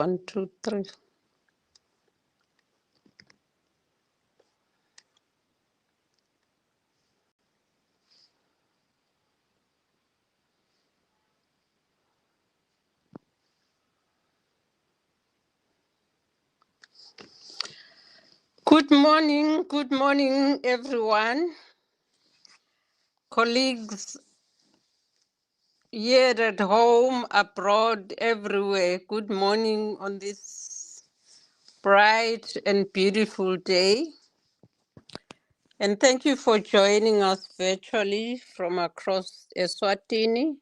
1, 2, 3. Good morning, everyone. Colleagues here at home, abroad, everywhere. Good morning on this bright and beautiful day. And thank you for joining us virtually from across Eswatini,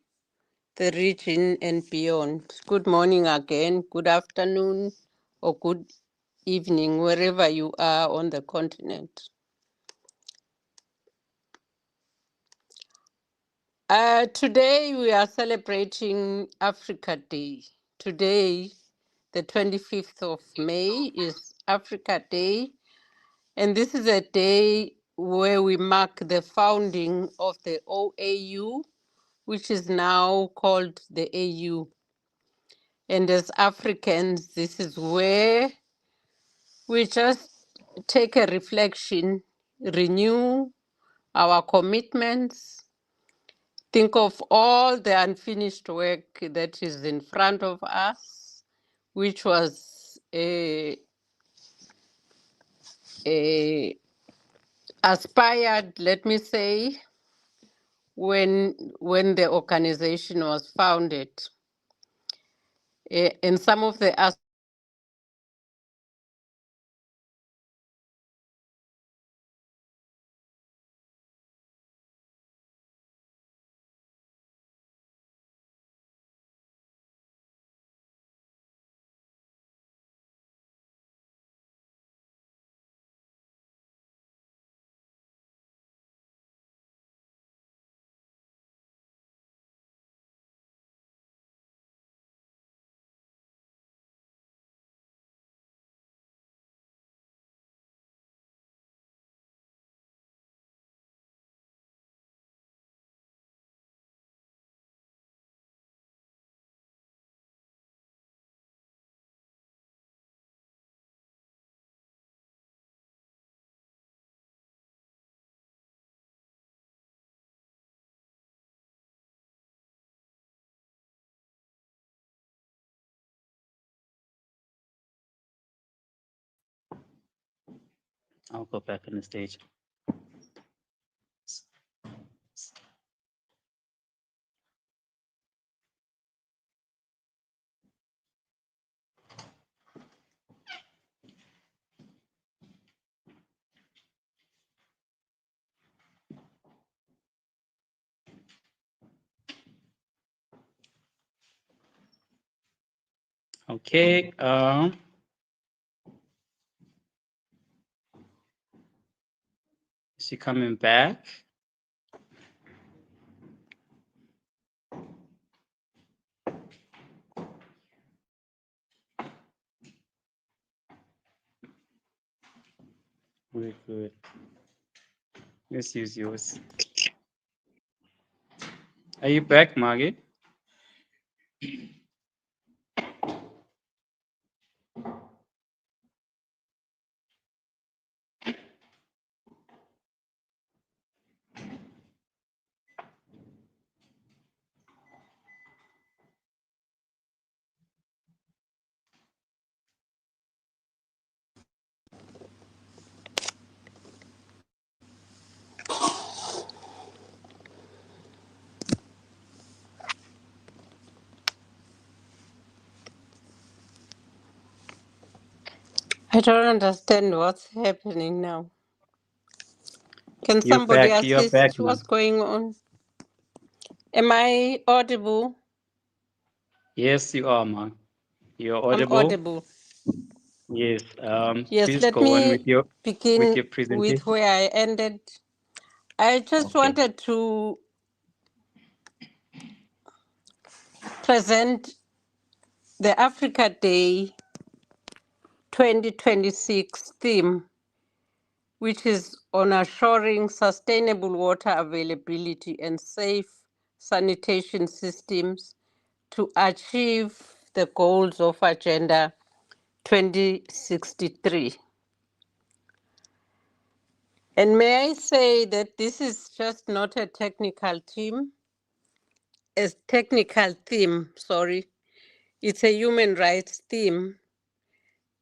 the region and beyond. Good morning again, good afternoon, or good evening, wherever you are on the continent. Today we are celebrating Africa Day. Today, the 25th of May, is Africa Day, and this is a day where we mark the founding of the OAU, which is now called the AU. And as Africans, this is where we just take a reflection, renew our commitments, think of all the unfinished work that is in front of us, which was aspired, let me say, when the organization was founded. And some of the I'll go back on the stage. Okay. Is she coming back? Very good. Let's use yours. Are you back, Margaret? I don't understand what's happening now. Can You're somebody back. You're back, assist? What's going on? Am I audible? Yes, you are, Ma. You're I'm audible. audible. Yes. Yes, Please let go on me with your begin with presentation. where I ended. I just Okay. wanted to present the Africa Day 2026 theme, which is on assuring sustainable water availability and safe sanitation systems to achieve the goals of Agenda 2063. And may I say that this is just not a technical theme, it's a human rights theme,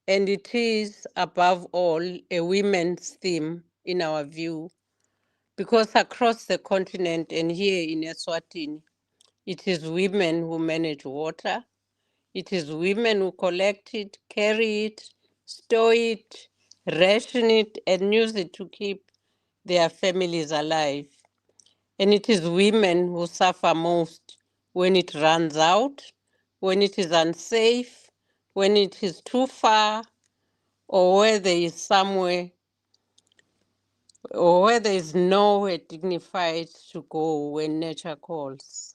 and it is above all a women's theme in our view, because across the continent and here in Eswatini, it is women who manage water, it is women who collect it, carry it, store it, ration it, and use it to keep their families alive. And it is women who suffer most when it runs out, when it is unsafe, when it is too far, or where there is somewhere, or where there is nowhere dignified to go when nature calls.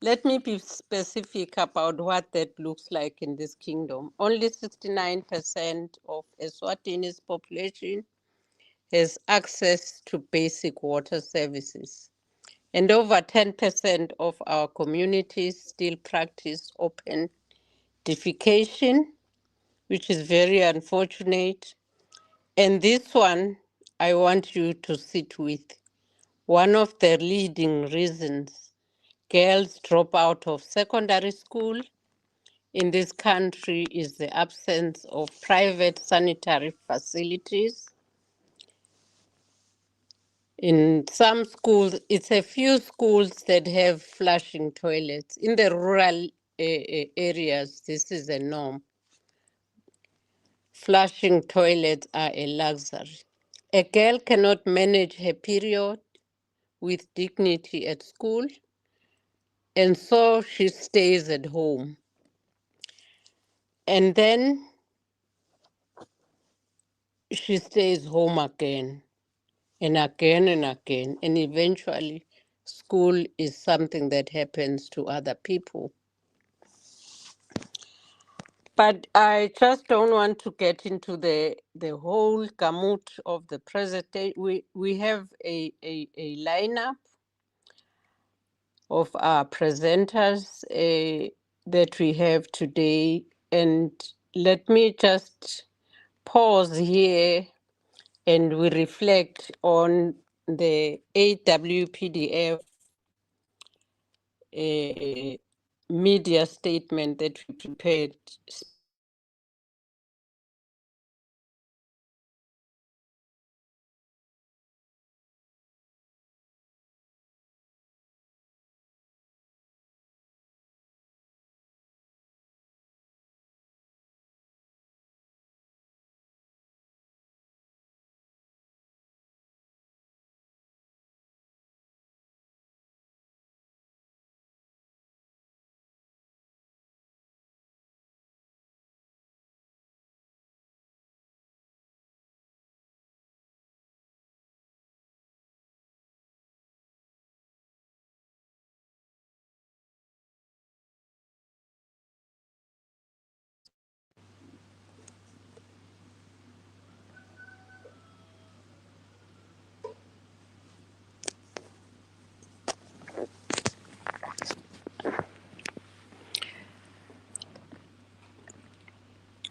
Let me be specific about what that looks like in this kingdom. Only 69% of Eswatini's population has access to basic water services. And over 10% of our communities still practice open defecation, which is very unfortunate. And this one, I want you to sit with. One of the leading reasons girls drop out of secondary school in this country is the absence of private sanitary facilities. In some schools, it's a few schools that have flushing toilets. In the rural areas, this is a norm. Flushing toilets are a luxury. A girl cannot manage her period with dignity at school, and so she stays at home. And then she stays home again and again and again. And eventually, school is something that happens to other people. But I just don't want to get into the whole gamut of the presentation. We have a lineup of our presenters that we have today. And let me just pause here and we reflect on the AWPDF media statement that we prepared.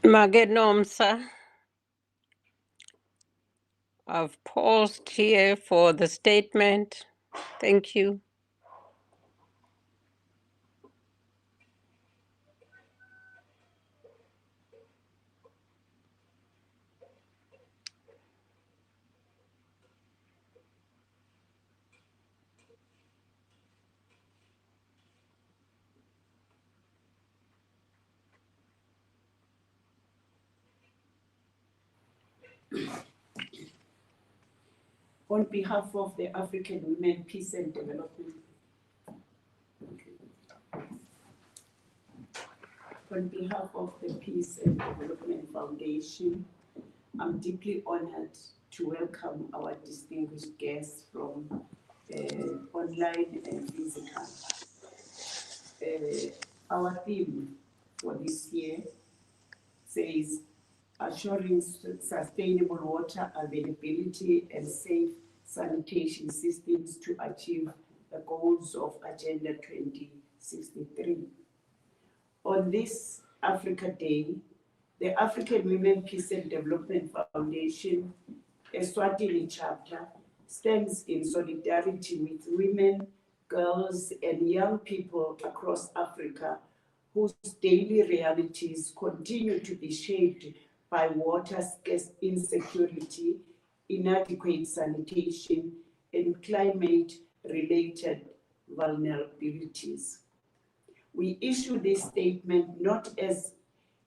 Magenomsa, I've paused here for the statement. Thank you. On behalf of the African Women Peace and Development, on behalf of the Peace and Development Foundation, I'm deeply honored to welcome our distinguished guests from online and physical. Our theme for this year says assuring sustainable water availability and safe sanitation systems to achieve the goals of Agenda 2063. On this Africa Day, the African Women Peace and Development Foundation, Eswatini chapter, stands in solidarity with women, girls, and young people across Africa whose daily realities continue to be shaped by water insecurity, inadequate sanitation, and climate-related vulnerabilities. We issue this statement not as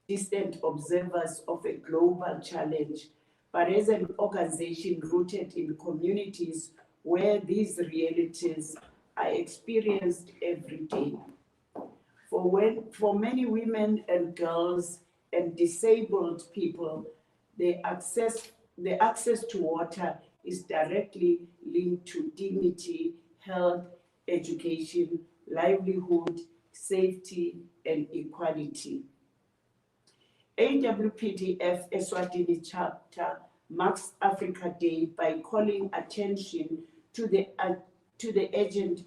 distant observers of a global challenge, but as an organization rooted in communities where these realities are experienced every day. For many women and girls and disabled people, the access to water is directly linked to dignity, health, education, livelihood, safety, and equality. AWPDF Eswatini chapter marks Africa Day by calling attention to the urgent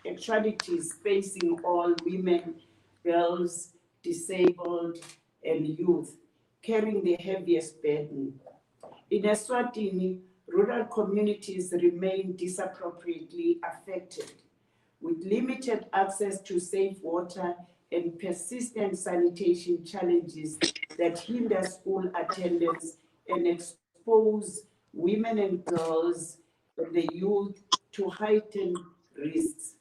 actualities facing all women, girls, disabled, and youth, carrying the heaviest burden. In Eswatini, rural communities remain disproportionately affected, with limited access to safe water and persistent sanitation challenges that hinder school attendance and expose women and girls and the youth to heightened risks.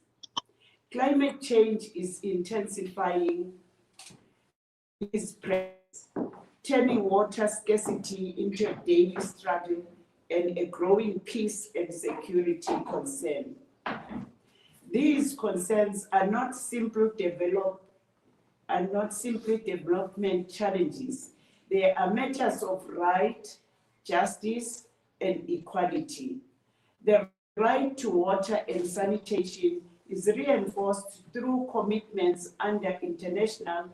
Climate change is intensifying its presence, turning water scarcity into a daily struggle and a growing peace and security concern. These concerns are not simply development challenges. They are matters of right, justice, and equality. The right to water and sanitation is reinforced through commitments under international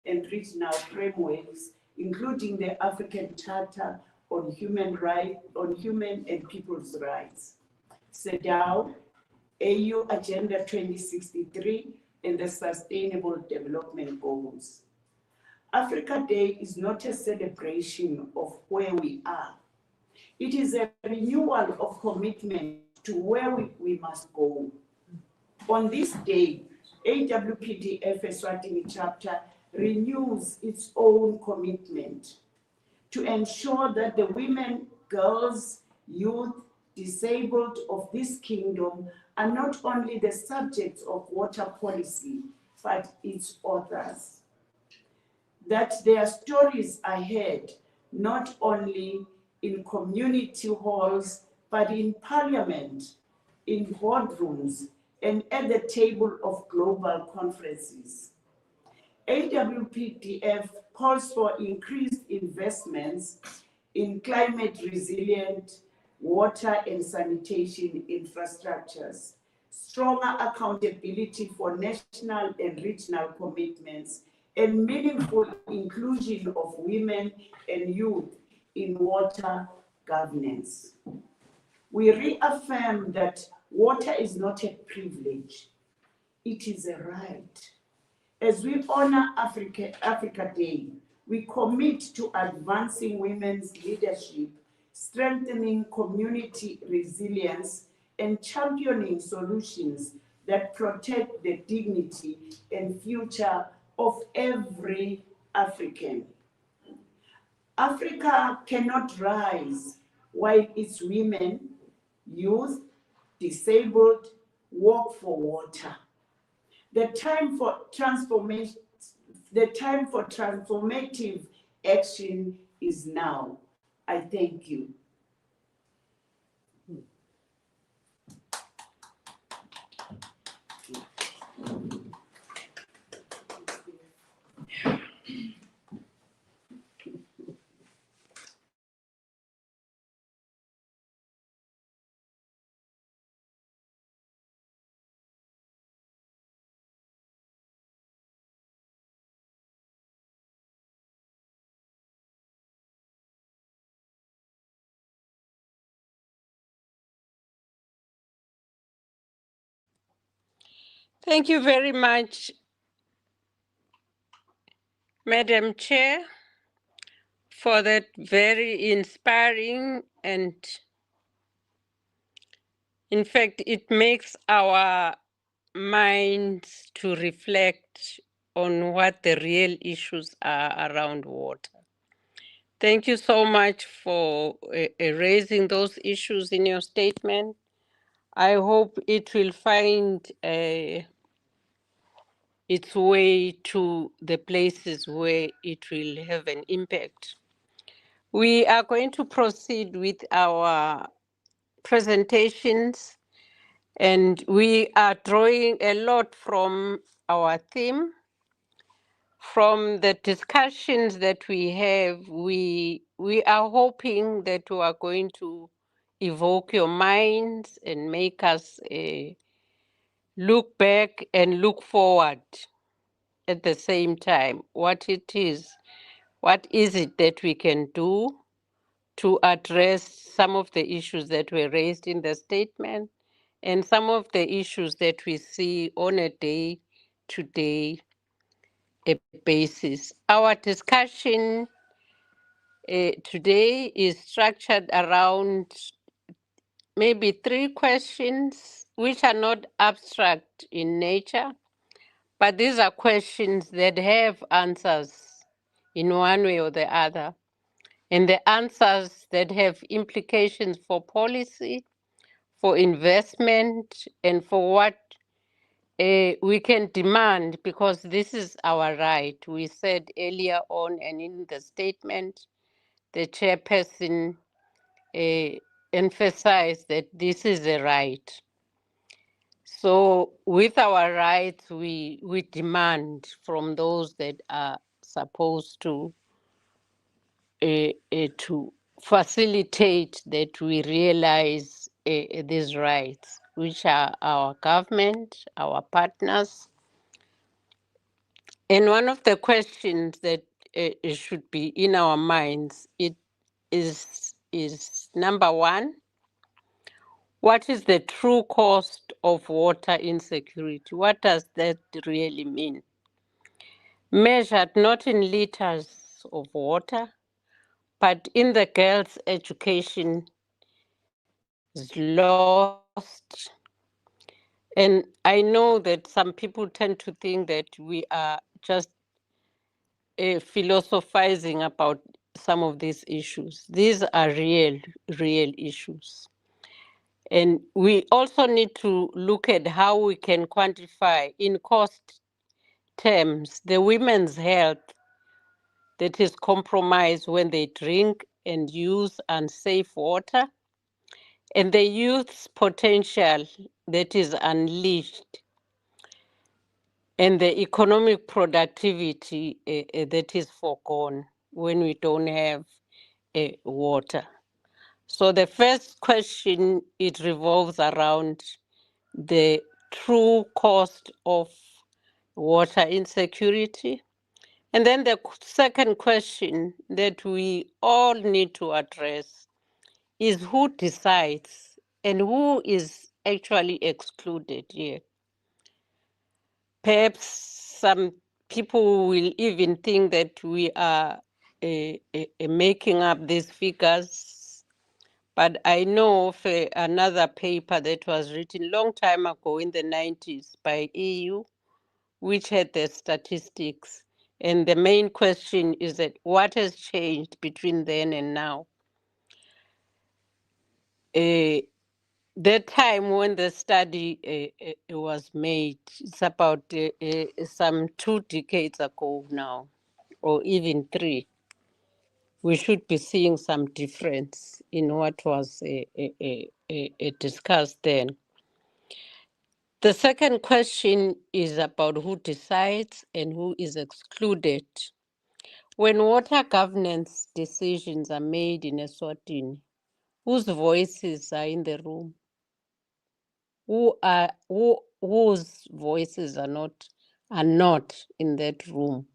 and regional frameworks, including the African Charter on Human and People's Rights, CEDAW, AU Agenda 2063, and the Sustainable Development Goals. Africa Day is not a celebration of where we are. It is a renewal of commitment to where we must go. On this day, AWPDF Eswatini chapter renews its own commitment to ensure that the women, girls, youth, disabled of this kingdom are not only the subjects of water policy, but its authors. That their stories are heard not only in community halls, but in parliament, in boardrooms, and at the table of global conferences. AWPDF calls for increased investments in climate resilient water and sanitation infrastructures, stronger accountability for national and regional commitments, and meaningful inclusion of women and youth in water governance. We reaffirm that water is not a privilege, it is a right. As we honor Africa Day, we commit to advancing women's leadership, strengthening community resilience, and championing solutions that protect the dignity and future of every African. Africa cannot rise while its women, youth, disabled work for water. The time for transformative action is now. I thank you. Thank you very much, Madam Chair, for that very inspiring and in fact, it makes our minds to reflect on what the real issues are around water. Thank you so much for raising those issues in your statement. I hope it will find its way to the places where it will have an impact. We are going to proceed with our presentations, and we are drawing a lot from our theme. From the discussions that we have, we are hoping that we are going to evoke your minds and make us look back and look forward at the same time. What is it that we can do to address some of the issues that were raised in the statement and some of the issues that we see on a day-to-day basis. Our discussion today is structured around maybe 3 questions, which are not abstract in nature, but these are questions that have answers in one way or the other, and the answers that have implications for policy, for investment, and for what we can demand, because this is our right. We said earlier on, and in the statement, the chairperson emphasized that this is a right. So with our rights, we demand from those that are supposed to facilitate that we realize these rights, which are our government, our partners. And one of the questions that it should be in our minds, it is number 1, what is the true cost of water insecurity? What does that really mean? Measured not in liters of water, but in the girls' education is lost. And I know that some people tend to think that we are just philosophizing about some of these issues. These are real issues. And we also need to look at how we can quantify in cost terms the women's health that is compromised when they drink and use unsafe water, and the youth's potential that is unleashed, and the economic productivity that is foregone when we don't have water. So the first question, it revolves around the true cost of water insecurity. And then the second question that we all need to address is who decides and who is actually excluded here. Perhaps some people will even think that we are making up these figures, but I know of another paper that was written long time ago in the 90s by EU, which had the statistics. And the main question is that what has changed between then and now? The time when the study was made, it's about some 2 decades ago now, or even 3. We should be seeing some difference in what was discussed then. The second question is about who decides and who is excluded. When water governance decisions are made in Eswatini, whose voices are in the room? Whose voices are not in that room?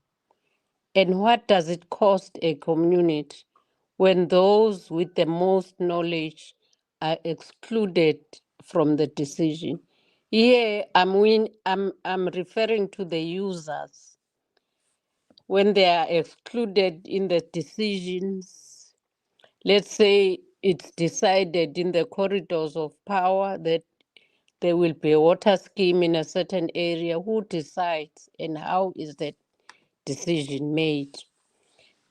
And what does it cost a community when those with the most knowledge are excluded from the decision? Here I'm referring to the users. when they are excluded in the decisions, let's say it's decided in the corridors of power that there will be a water scheme in a certain area, who decides and how is that decision made?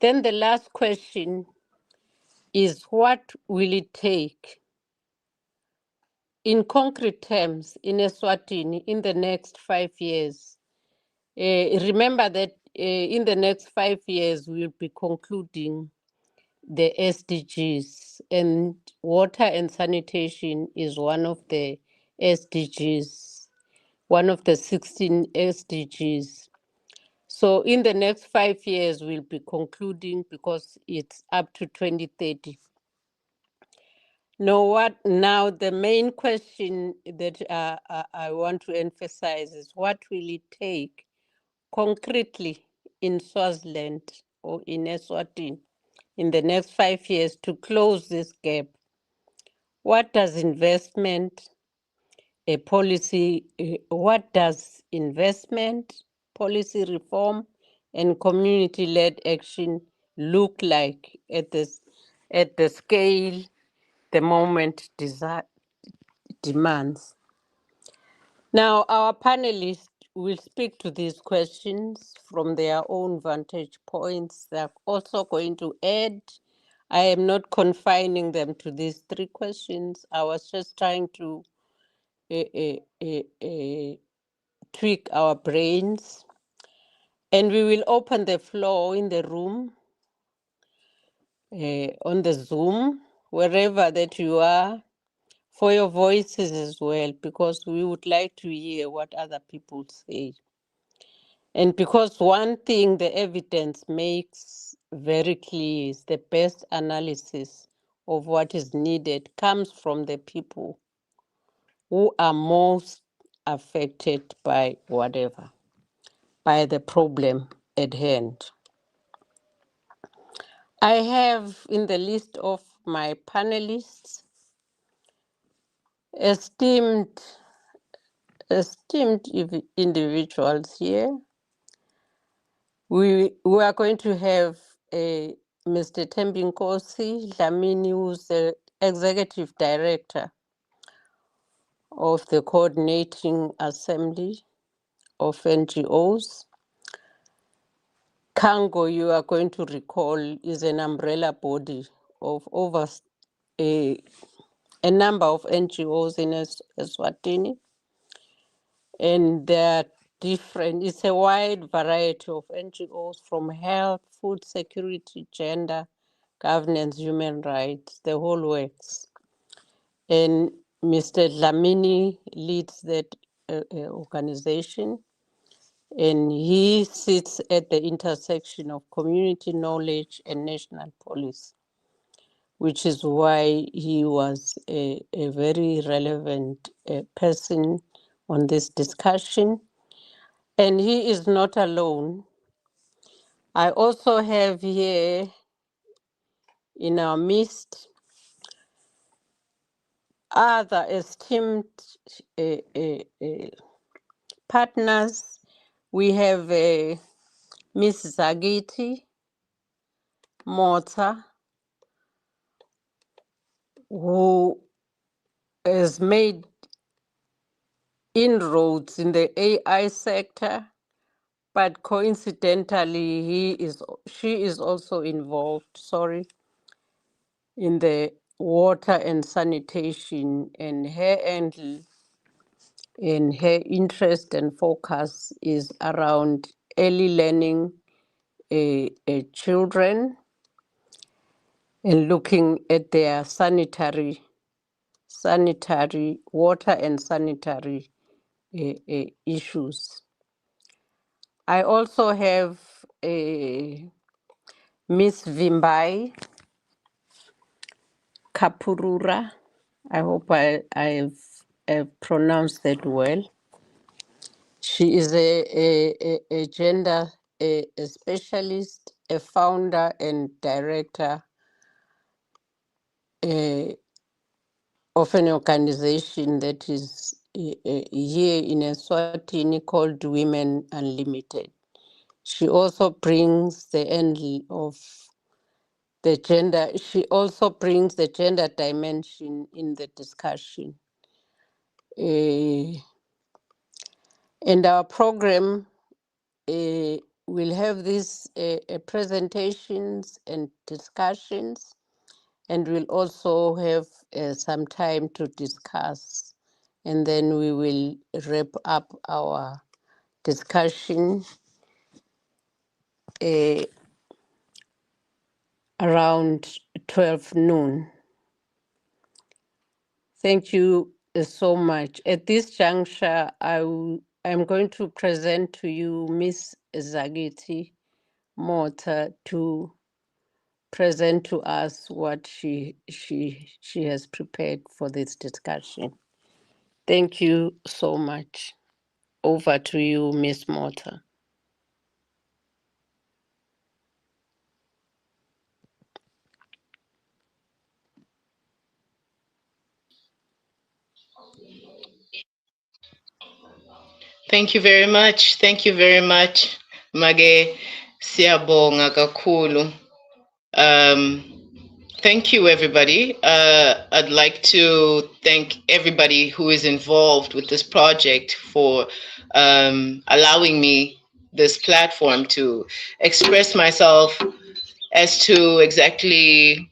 Then the last question is, what will it take in concrete terms in Eswatini in the next 5 years? Remember that in the next 5 years, we'll be concluding the SDGs, and water and sanitation is one of the SDGs, one of the 16 SDGs. So in the next 5 years, we'll be concluding because it's up to 2030. Now the main question that I want to emphasize is, what will it take concretely in Swaziland or in Eswatini in the next 5 years to close this gap? What does investment what does investment, policy reform, and community-led action look like at the scale the moment demands? Now, our panelists will speak to these questions from their own vantage points. They're also going to add. I am not confining them to these 3 questions. I was just trying to tweak our brains. And we will open the floor in the room, on the Zoom, wherever that you are, for your voices as well, because we would like to hear what other people say. And because one thing the evidence makes very clear is the best analysis of what is needed comes from the people who are most affected by whatever, by the problem at hand. I have in the list of my panelists esteemed individuals here. We are going to have Mr. Tembinkosi Dlamini, who's the Executive Director of the Coordinating Assembly of NGOs. Kango, you are going to recall, is an umbrella body of over a number of NGOs in Eswatini. And they're different. It's a wide variety of NGOs, from health, food security, gender, governance, human rights, the whole works. And Mr. Dlamini leads that organization, and he sits at the intersection of community knowledge and national policy, which is why he was a very relevant person on this discussion. And he is not alone. I also have here in our midst other esteemed partners. We have Ms. Zagiti Mota, who has made inroads in the AI sector, but coincidentally, she is also involved, in the water and sanitation, and her angle and her interest and focus is around early learning children and looking at their sanitary water and sanitary issues. I also have Miss Vimbai Kapurura. I hope I've pronounced that well. She is a gender a specialist, a founder and director of an organization that is here in Eswatini called Women Unlimited. She also brings the end of the gender. She also brings the gender dimension in the discussion. And our program will have these presentations and discussions, and we'll also have some time to discuss. And then we will wrap up our discussion around 12 noon. Thank you so much. At this juncture, I'm going to present to you Miss Zagiti Mota to present to us what she has prepared for this discussion. Thank you so much. Over to you, Miss Mota. Thank you very much. Thank you very much, Mage Siyabonga kakhulu. Thank you, everybody. I'd like to thank everybody who is involved with this project for allowing me this platform to express myself as to exactly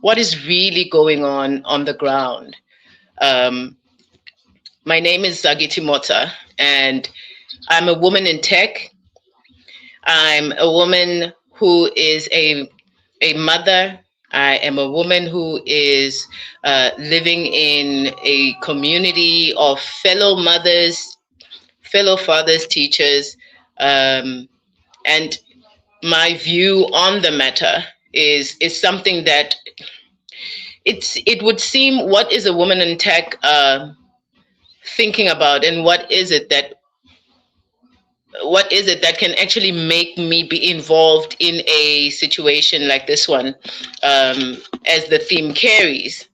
what is really going on the ground. My name is Zagiti Mota, and I'm a woman in tech. I'm a woman who is a mother. I am a woman who is living in a community of fellow mothers, fellow fathers, teachers, and my view on the matter is something that it would seem, what is a woman in tech thinking about, and what is it that can actually make me be involved in a situation like this one, as the theme carries.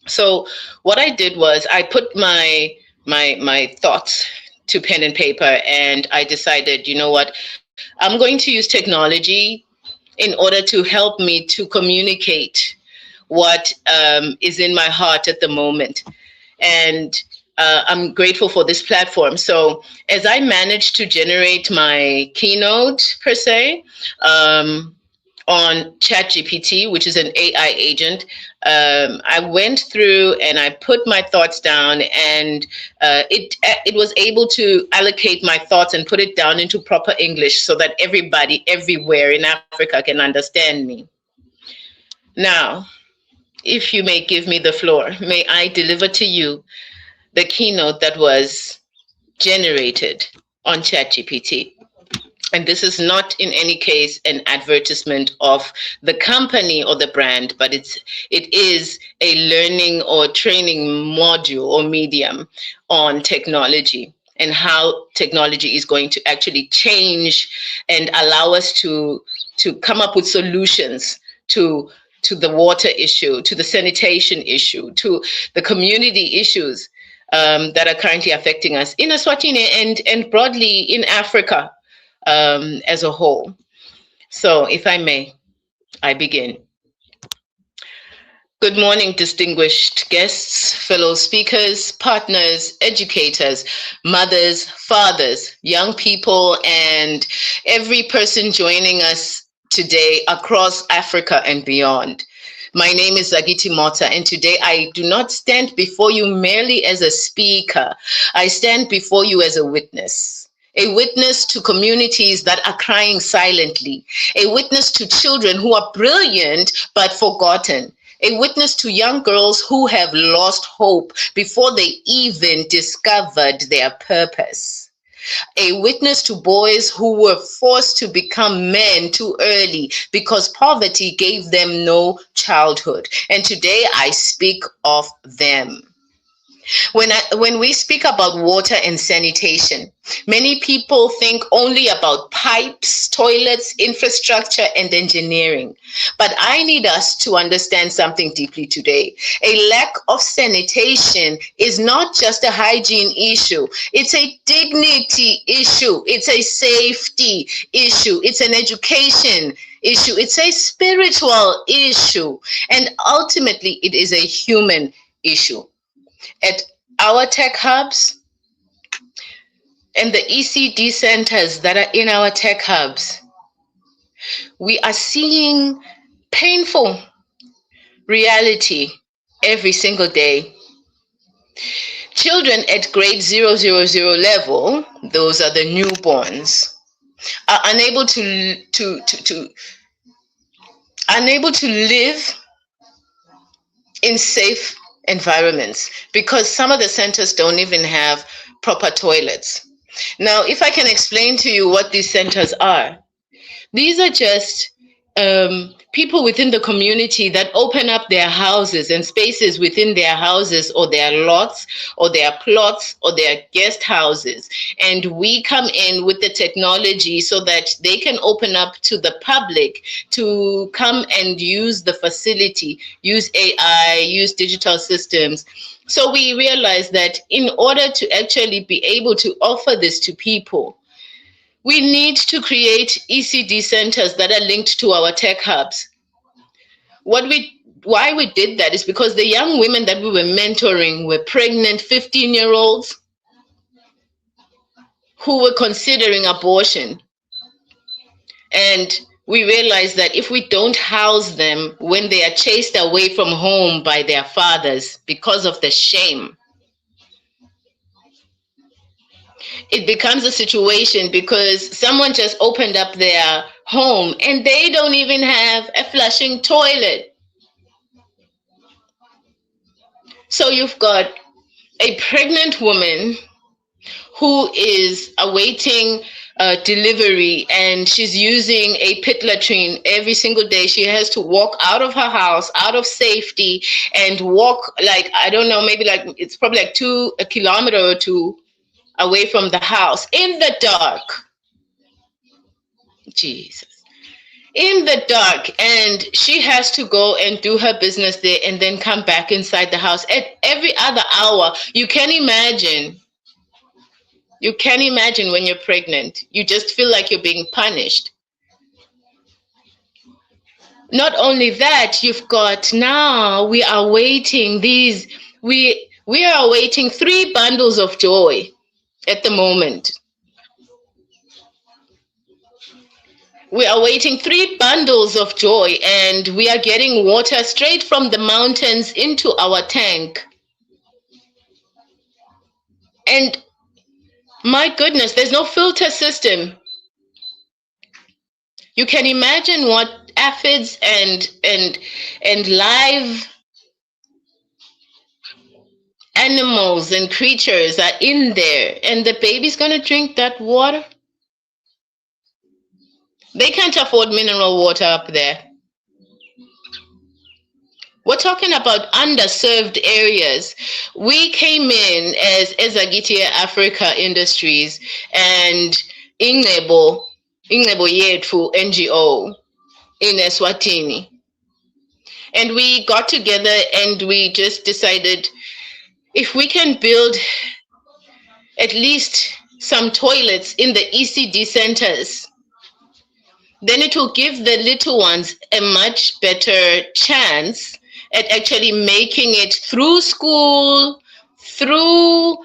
So what I did was I put my thoughts to pen and paper, and I decided, you know what, I'm going to use technology in order to help me to communicate what is in my heart at the moment. And I'm grateful for this platform. So as I managed to generate my keynote, per se, on ChatGPT, which is an AI agent, I went through and I put my thoughts down, and it was able to allocate my thoughts and put it down into proper English so that everybody everywhere in Africa can understand me. Now, if you may give me the floor, may I deliver to you the keynote that was generated on ChatGPT. And this is not in any case an advertisement of the company or the brand, but it is a learning or training module or medium on technology and how technology is going to actually change and allow us to come up with solutions to the water issue, to the sanitation issue, to the community issues that are currently affecting us in Eswatini and broadly in Africa as a whole. So if I may, I begin. Good morning, distinguished guests, fellow speakers, partners, educators, mothers, fathers, young people, and every person joining us today across Africa and beyond. My name is Zagiti Mota, and today I do not stand before you merely as a speaker. I stand before you as a witness to communities that are crying silently, a witness to children who are brilliant but forgotten, a witness to young girls who have lost hope before they even discovered their purpose. A witness to boys who were forced to become men too early because poverty gave them no childhood. And today I speak of them. When we speak about water and sanitation, Many people think only about pipes, toilets, infrastructure, and engineering. But I need us to understand something deeply today. A lack of sanitation is not just a hygiene issue. It's a dignity issue. It's a safety issue. It's an education issue. It's a spiritual issue. And ultimately, it is a human issue. At our tech hubs, and the ECD centers that are in our tech hubs, we are seeing painful reality every single day. Children at grade 000 level, those are the newborns, are unable to live in safe environments because some of the centers don't even have proper toilets. Now, if I can explain to you what these centers are, these are just people within the community that open up their houses and spaces within their houses or their lots or their plots or their guest houses. And we come in with the technology so that they can open up to the public to come and use the facility, use AI, use digital systems. So we realize that in order to actually be able to offer this to people, we need to create ECD centers that are linked to our tech hubs. Why we did that is because the young women that we were mentoring were pregnant 15-year-olds who were considering abortion. And we realized that if we don't house them when they are chased away from home by their fathers because of the shame, it becomes a situation because someone just opened up their home and they don't even have a flushing toilet. So you've got a pregnant woman who is awaiting delivery and she's using a pit latrine every single day. She has to walk out of her house, out of safety, and walk like, I don't know, maybe like it's probably like a kilometer or two away from the house in the dark. Jesus. In the dark, and she has to go and do her business there and then come back inside the house at every other hour. You can imagine when you're pregnant, you just feel like you're being punished. Not only that, you've got now we are awaiting 3 bundles of joy at the moment. We are waiting 3 bundles of joy, and we are getting water straight from the mountains into our tank. And my goodness, there's no filter system. You can imagine what aphids and live animals and creatures are in there, and the baby's gonna drink that water. They can't afford mineral water up there. We're talking about underserved areas. We came in as Ezagitia Africa Industries and Inebo Yetfu NGO in Eswatini. And we got together and we just decided if we can build at least some toilets in the ECD centers, then it will give the little ones a much better chance at actually making it through school, through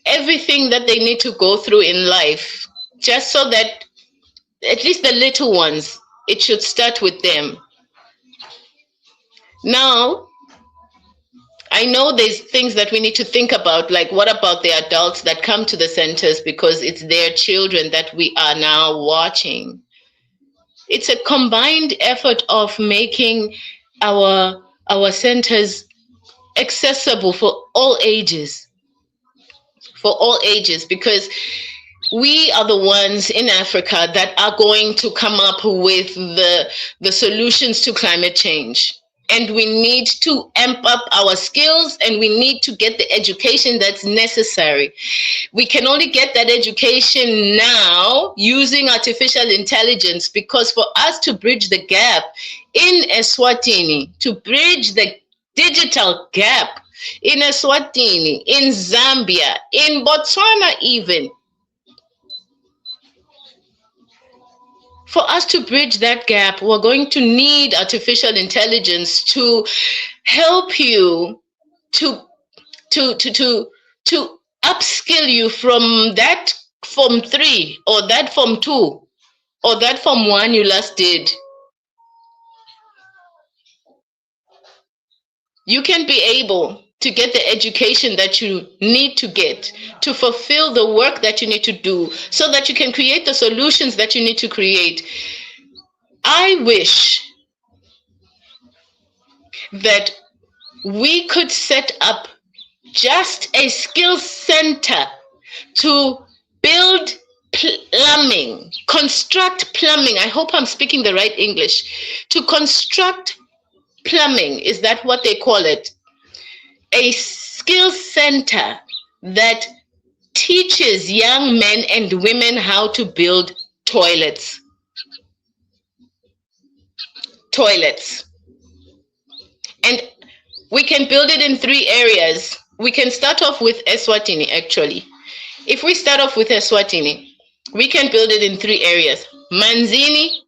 everything that they need to go through in life, just so that at least the little ones, it should start with them. Now, I know there's things that we need to think about, like what about the adults that come to the centers because it's their children that we are now watching. It's a combined effort of making our centers accessible for all ages, because we are the ones in Africa that are going to come up with the solutions to climate change. and we need to amp up our skills, and we need to get the education that's necessary. We can only get that education now using artificial intelligence, because for us to bridge the gap in Eswatini, to bridge the digital gap in Eswatini, in Zambia, in Botswana even, for us to bridge that gap, we're going to need artificial intelligence to help you to upskill you from that Form 3 or that Form 2 or that Form 1 you last did. You can be able to get the education that you need to get to fulfill the work that you need to do so that you can create the solutions that you need to create. I wish that we could set up just a skills center to build plumbing, construct plumbing. I hope I'm speaking the right English. To construct plumbing, is that what they call it? A skills center that teaches young men and women how to build toilets. And we can build it in 3 areas. We can start off with Eswatini, actually. If we start off with Eswatini, we can build it in 3 areas. Manzini,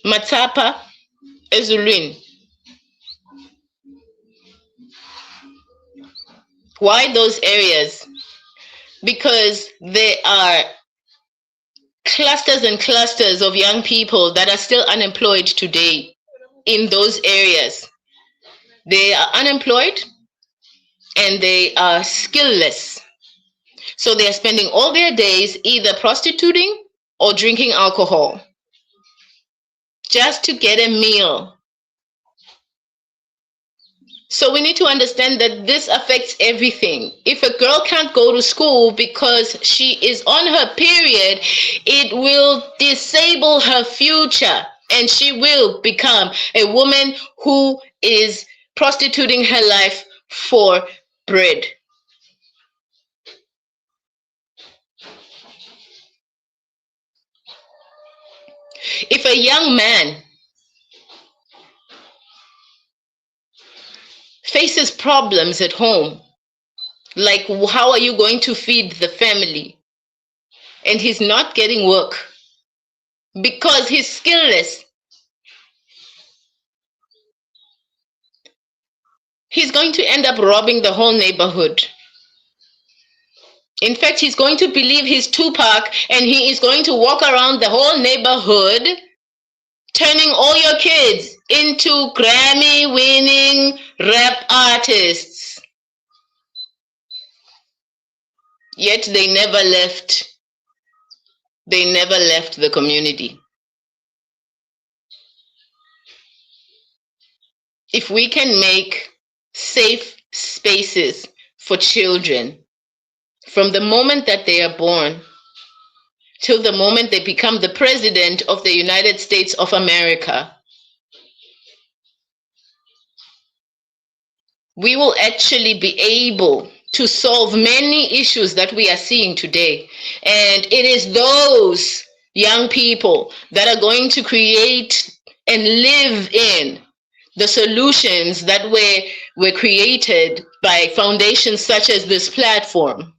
Matsapa, Ezulwini. Why those areas? Because there are clusters and clusters of young people that are still unemployed today in those areas. They are unemployed and they are skillless. So they are spending all their days either prostituting or drinking alcohol just to get a meal. So we need to understand that this affects everything. If a girl can't go to school because she is on her period, it will disable her future, and she will become a woman who is prostituting her life for bread. If a young man faces problems at home, like how are you going to feed the family, and he's not getting work because he's skillless, he's going to end up robbing the whole neighborhood. In fact, he's going to believe he's Tupac, and he is going to walk around the whole neighborhood turning all your kids into Grammy-winning rap artists. Yet they never left the community. If we can make safe spaces for children from the moment that they are born till the moment they become the president of the United States of America, we will actually be able to solve many issues that we are seeing today. And it is those young people that are going to create and live in the solutions that were created by foundations such as this platform.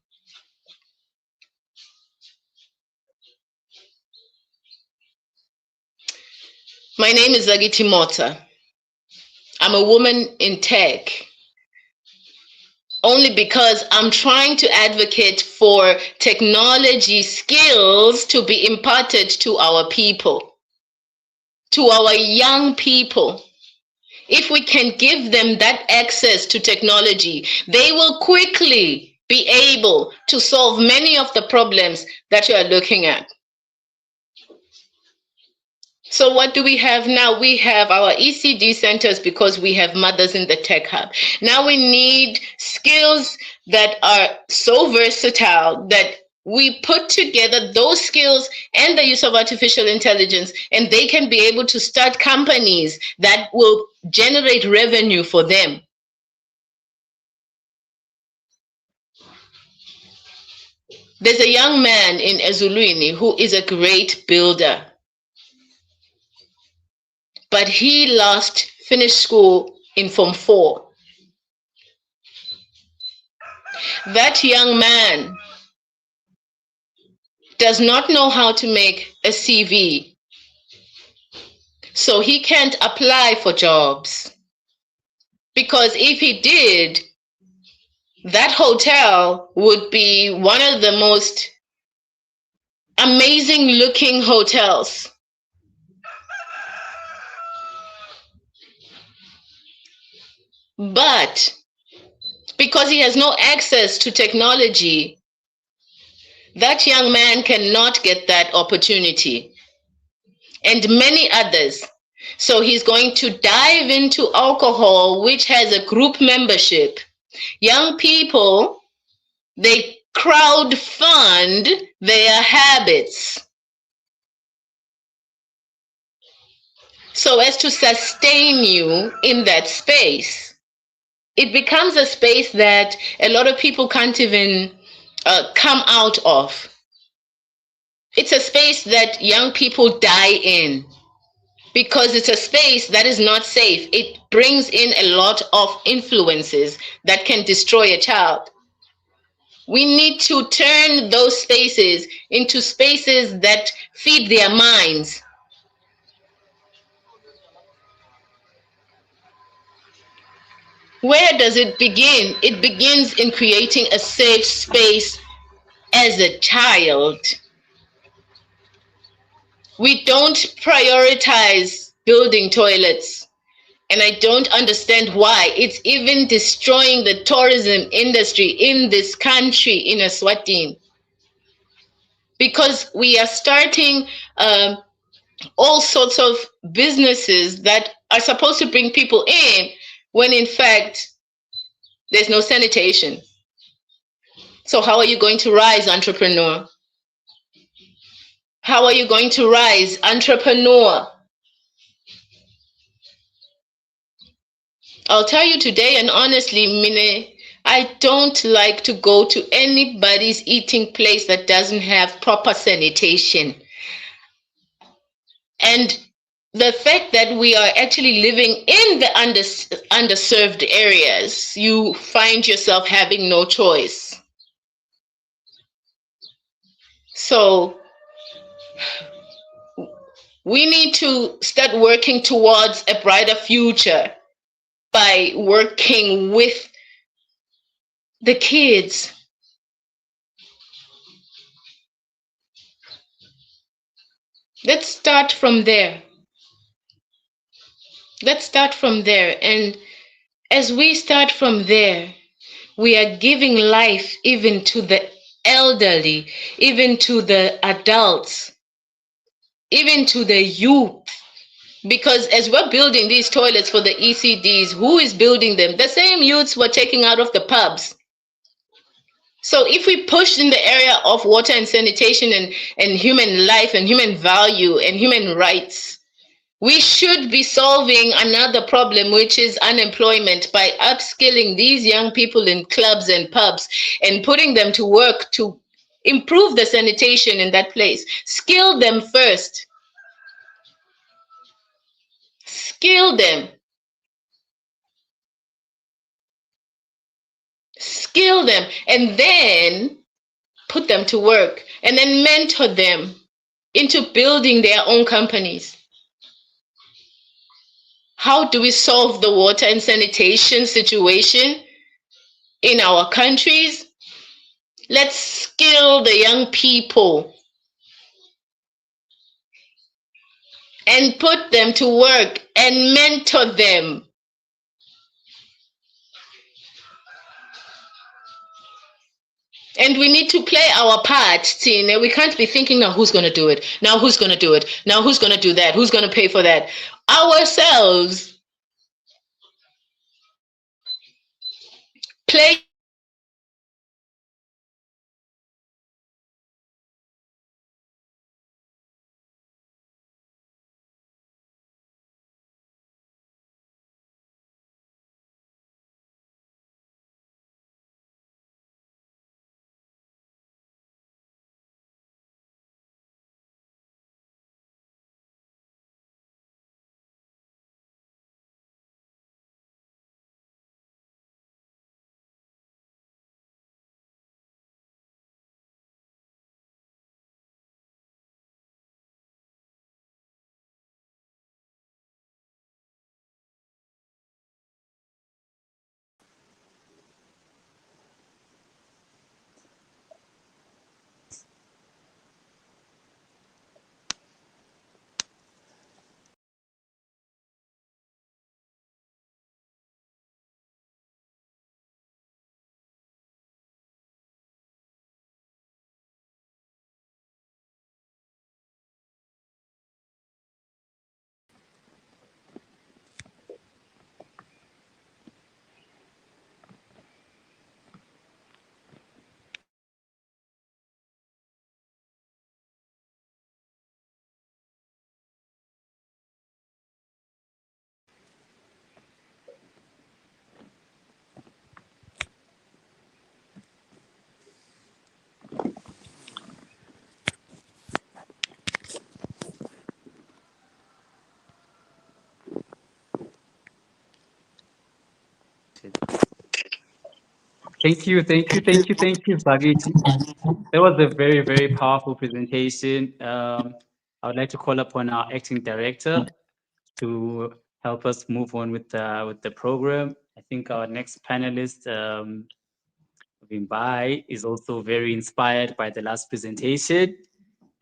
My name is Zagiti Mota. I'm a woman in tech, only because I'm trying to advocate for technology skills to be imparted to our people, to our young people. If we can give them that access to technology, they will quickly be able to solve many of the problems that you are looking at. So what do we have now? We have our ECD centers because we have mothers in the tech hub. Now we need skills that are so versatile that we put together those skills and the use of artificial intelligence, and they can be able to start companies that will generate revenue for them. There's a young man in Eswatini who is a great builder, but he last finished school in Form 4. That young man does not know how to make a CV, so he can't apply for jobs. Because if he did, that hotel would be one of the most amazing looking hotels. But because he has no access to technology, that young man cannot get that opportunity, and many others. So he's going to dive into alcohol, which has a group membership. Young people, they crowd fund their habits so as to sustain you in that space. It becomes a space that a lot of people can't even come out of. It's a space that young people die in because it's a space that is not safe. It brings in a lot of influences that can destroy a child. We need to turn those spaces into spaces that feed their minds. Where does it begin? It begins in creating a safe space as a child. We don't prioritize building toilets, and I don't understand why. It's even destroying the tourism industry in this country, in Eswatini, because we are starting all sorts of businesses that are supposed to bring people in when in fact there's no sanitation. So how are you going to rise, entrepreneur? How are you going to rise, entrepreneur? I'll tell you today, and honestly, Mine, I don't like to go to anybody's eating place that doesn't have proper sanitation. And the fact that we are actually living in the underserved areas, you find yourself having no choice. So we need to start working towards a brighter future by working with the kids. Let's start from there. Let's start from there. And as we start from there, we are giving life even to the elderly, even to the adults, even to the youth. Because as we're building these toilets for the ECDs, who is building them? The same youths we're taking out of the pubs. So if we push in the area of water and sanitation and human life and human value and human rights, we should be solving another problem, which is unemployment, by upskilling these young people in clubs and pubs and putting them to work to improve the sanitation in that place. Skill them first. Skill them. Skill them, and then put them to work, and then mentor them into building their own companies. How do we solve the water and sanitation situation in our countries? Let's skill the young people and put them to work and mentor them. And we need to play our part, Tina. We can't be thinking, now who's going to do it? Now who's going to do it? Now who's going to do that? Who's going to pay for that? Ourselves. Play presentation. Thank you, Zagiti. That was a very, very powerful presentation. I would like to call upon our acting director to help us move on with the program. I think our next panelist, Vimbai, is also very inspired by the last presentation,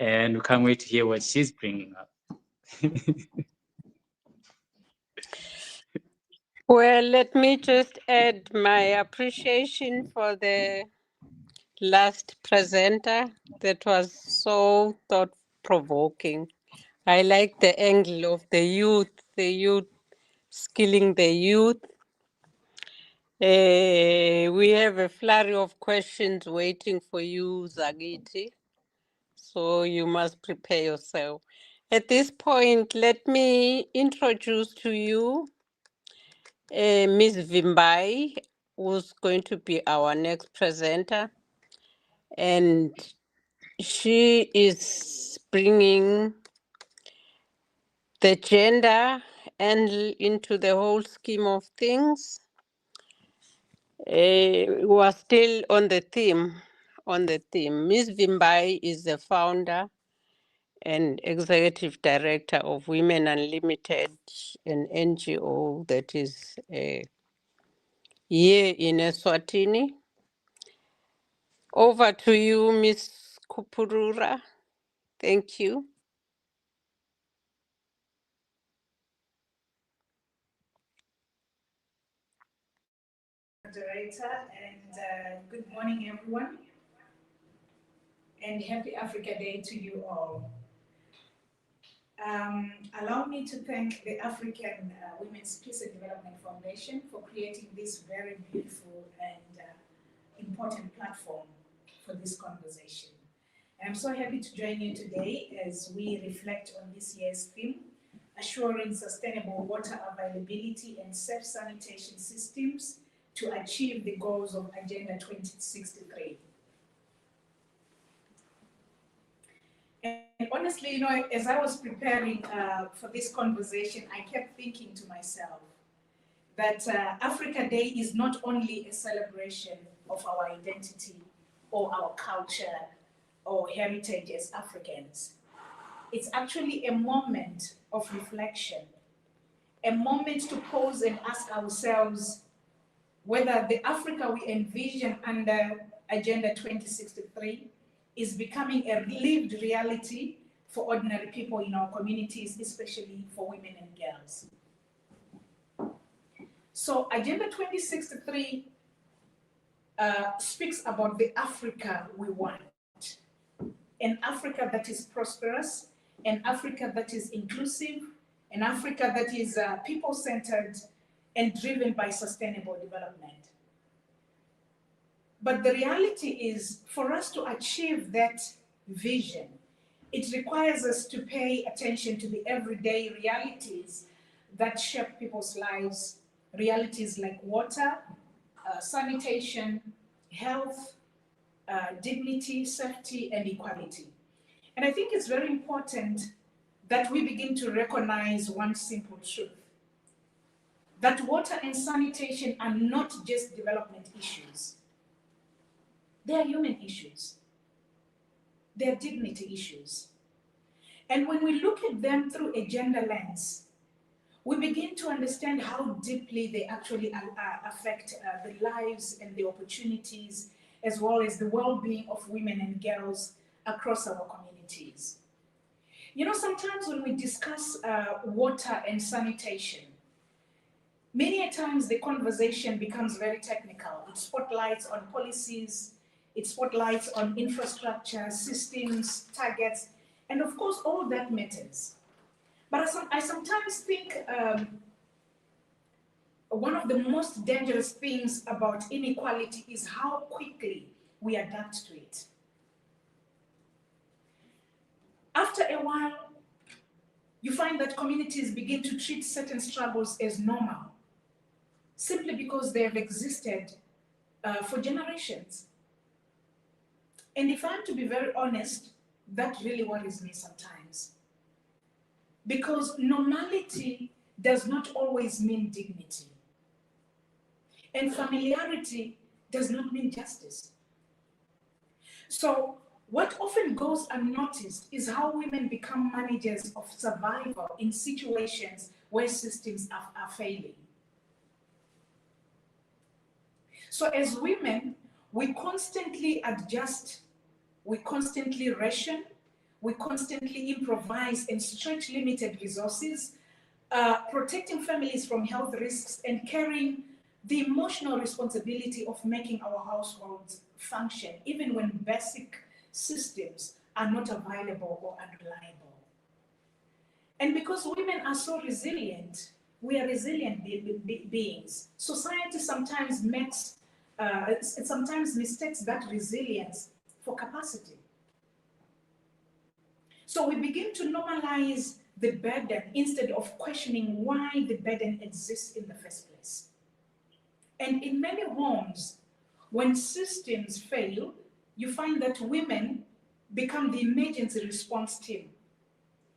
and we can't wait to hear what she's bringing up. Well, let me just add my appreciation for the last presenter. That was so thought-provoking. I like the angle of the youth skilling the youth. We have a flurry of questions waiting for you, Zagiti. So you must prepare yourself. At this point, let me introduce to you Ms. Vimbai, who's going to be our next presenter. And she is bringing the gender angle into the whole scheme of things. We are still on the theme. Ms. Vimbai is the founder and executive director of Women Unlimited, an NGO that is here in Eswatini. Over to you, Ms. Kupurura. Thank you. Moderator, and good morning, everyone, and happy Africa Day to you all. Allow me to thank the African Women's Peace and Development Foundation for creating this very beautiful and important platform for this conversation. And I'm so happy to join you today as we reflect on this year's theme, assuring sustainable water availability and safe sanitation systems to achieve the goals of Agenda 2063. And honestly, you know, as I was preparing for this conversation, I kept thinking to myself that Africa Day is not only a celebration of our identity or our culture or heritage as Africans. It's actually a moment of reflection, a moment to pause and ask ourselves whether the Africa we envision under Agenda 2063 is becoming a lived reality for ordinary people in our communities, especially for women and girls. So Agenda 2063 speaks about the Africa we want, an Africa that is prosperous, an Africa that is inclusive, an Africa that is people-centered and driven by sustainable development. But the reality is, for us to achieve that vision, it requires us to pay attention to the everyday realities that shape people's lives, realities like water, sanitation, health, dignity, safety, and equality. And I think it's very important that we begin to recognize one simple truth, that water and sanitation are not just development issues. They are human issues. They are dignity issues. And when we look at them through a gender lens, we begin to understand how deeply they actually affect the lives and the opportunities, as well as the well-being of women and girls across our communities. You know, sometimes when we discuss water and sanitation, many a times the conversation becomes very technical. It spotlights on policies, it spotlights on infrastructure, systems, targets, and of course, all that matters. But I sometimes think one of the most dangerous things about inequality is how quickly we adapt to it. After a while, you find that communities begin to treat certain struggles as normal, simply because they have existed for generations. And if I'm to be very honest, that really worries me sometimes. Because normality does not always mean dignity. And familiarity does not mean justice. So what often goes unnoticed is how women become managers of survival in situations where systems are failing. So as women, we constantly adjust, we constantly ration, we constantly improvise and stretch limited resources, protecting families from health risks and carrying the emotional responsibility of making our households function, even when basic systems are not available or unreliable. And because women are so resilient, we are resilient beings. Society sometimes mistakes that resilience for capacity. So we begin to normalize the burden instead of questioning why the burden exists in the first place. And in many homes, when systems fail, you find that women become the emergency response team.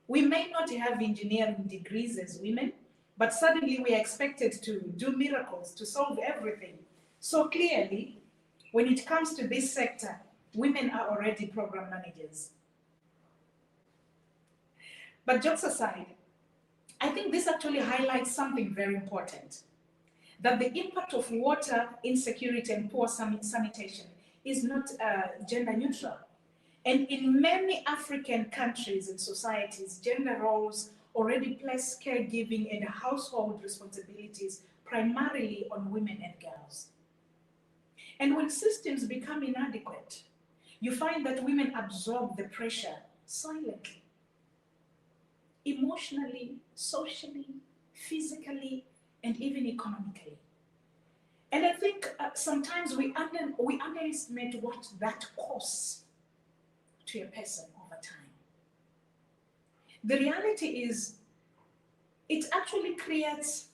We may not have engineering degrees as women, but suddenly we are expected to do miracles, to solve everything. So clearly, when it comes to this sector, women are already program managers. But jokes aside, I think this actually highlights something very important, that the impact of water insecurity and poor sanitation is not gender neutral. And in many African countries and societies, gender roles already place caregiving and household responsibilities primarily on women and girls. And when systems become inadequate, you find that women absorb the pressure silently, emotionally, socially, physically, and even economically. And I think sometimes we underestimate what that costs to a person over time. The reality is, it actually creates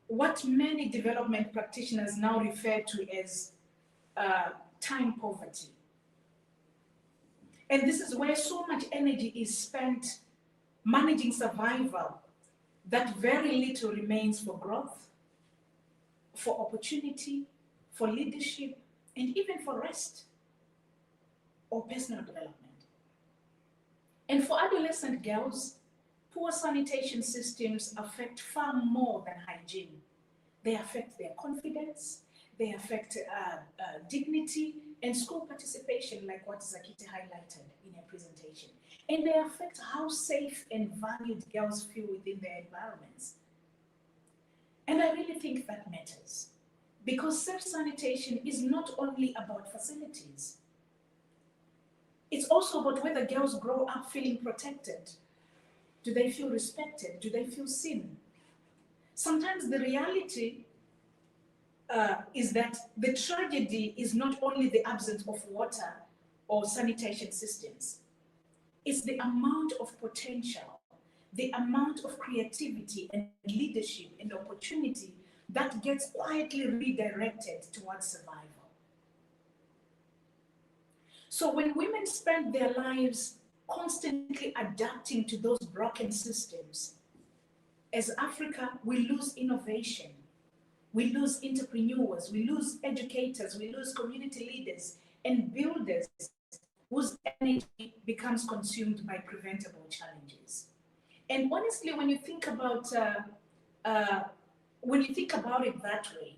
what many development practitioners now refer to as time poverty. And this is where so much energy is spent managing survival that very little remains for growth, for opportunity, for leadership, and even for rest or personal development. And for adolescent girls, poor sanitation systems affect far more than hygiene. They affect their confidence, they affect dignity and school participation, like what Zakiti highlighted in her presentation. And they affect how safe and valued girls feel within their environments. And I really think that matters, because self-sanitation is not only about facilities. It's also about whether girls grow up feeling protected. Do they feel respected? Do they feel seen? Sometimes the reality is that the tragedy is not only the absence of water or sanitation systems. It's the amount of potential, the amount of creativity and leadership and opportunity that gets quietly redirected towards survival. So when women spend their lives constantly adapting to those broken systems, as Africa, we lose innovation, we lose entrepreneurs, we lose educators, we lose community leaders and builders whose energy becomes consumed by preventable challenges. And honestly, when you think about it that way,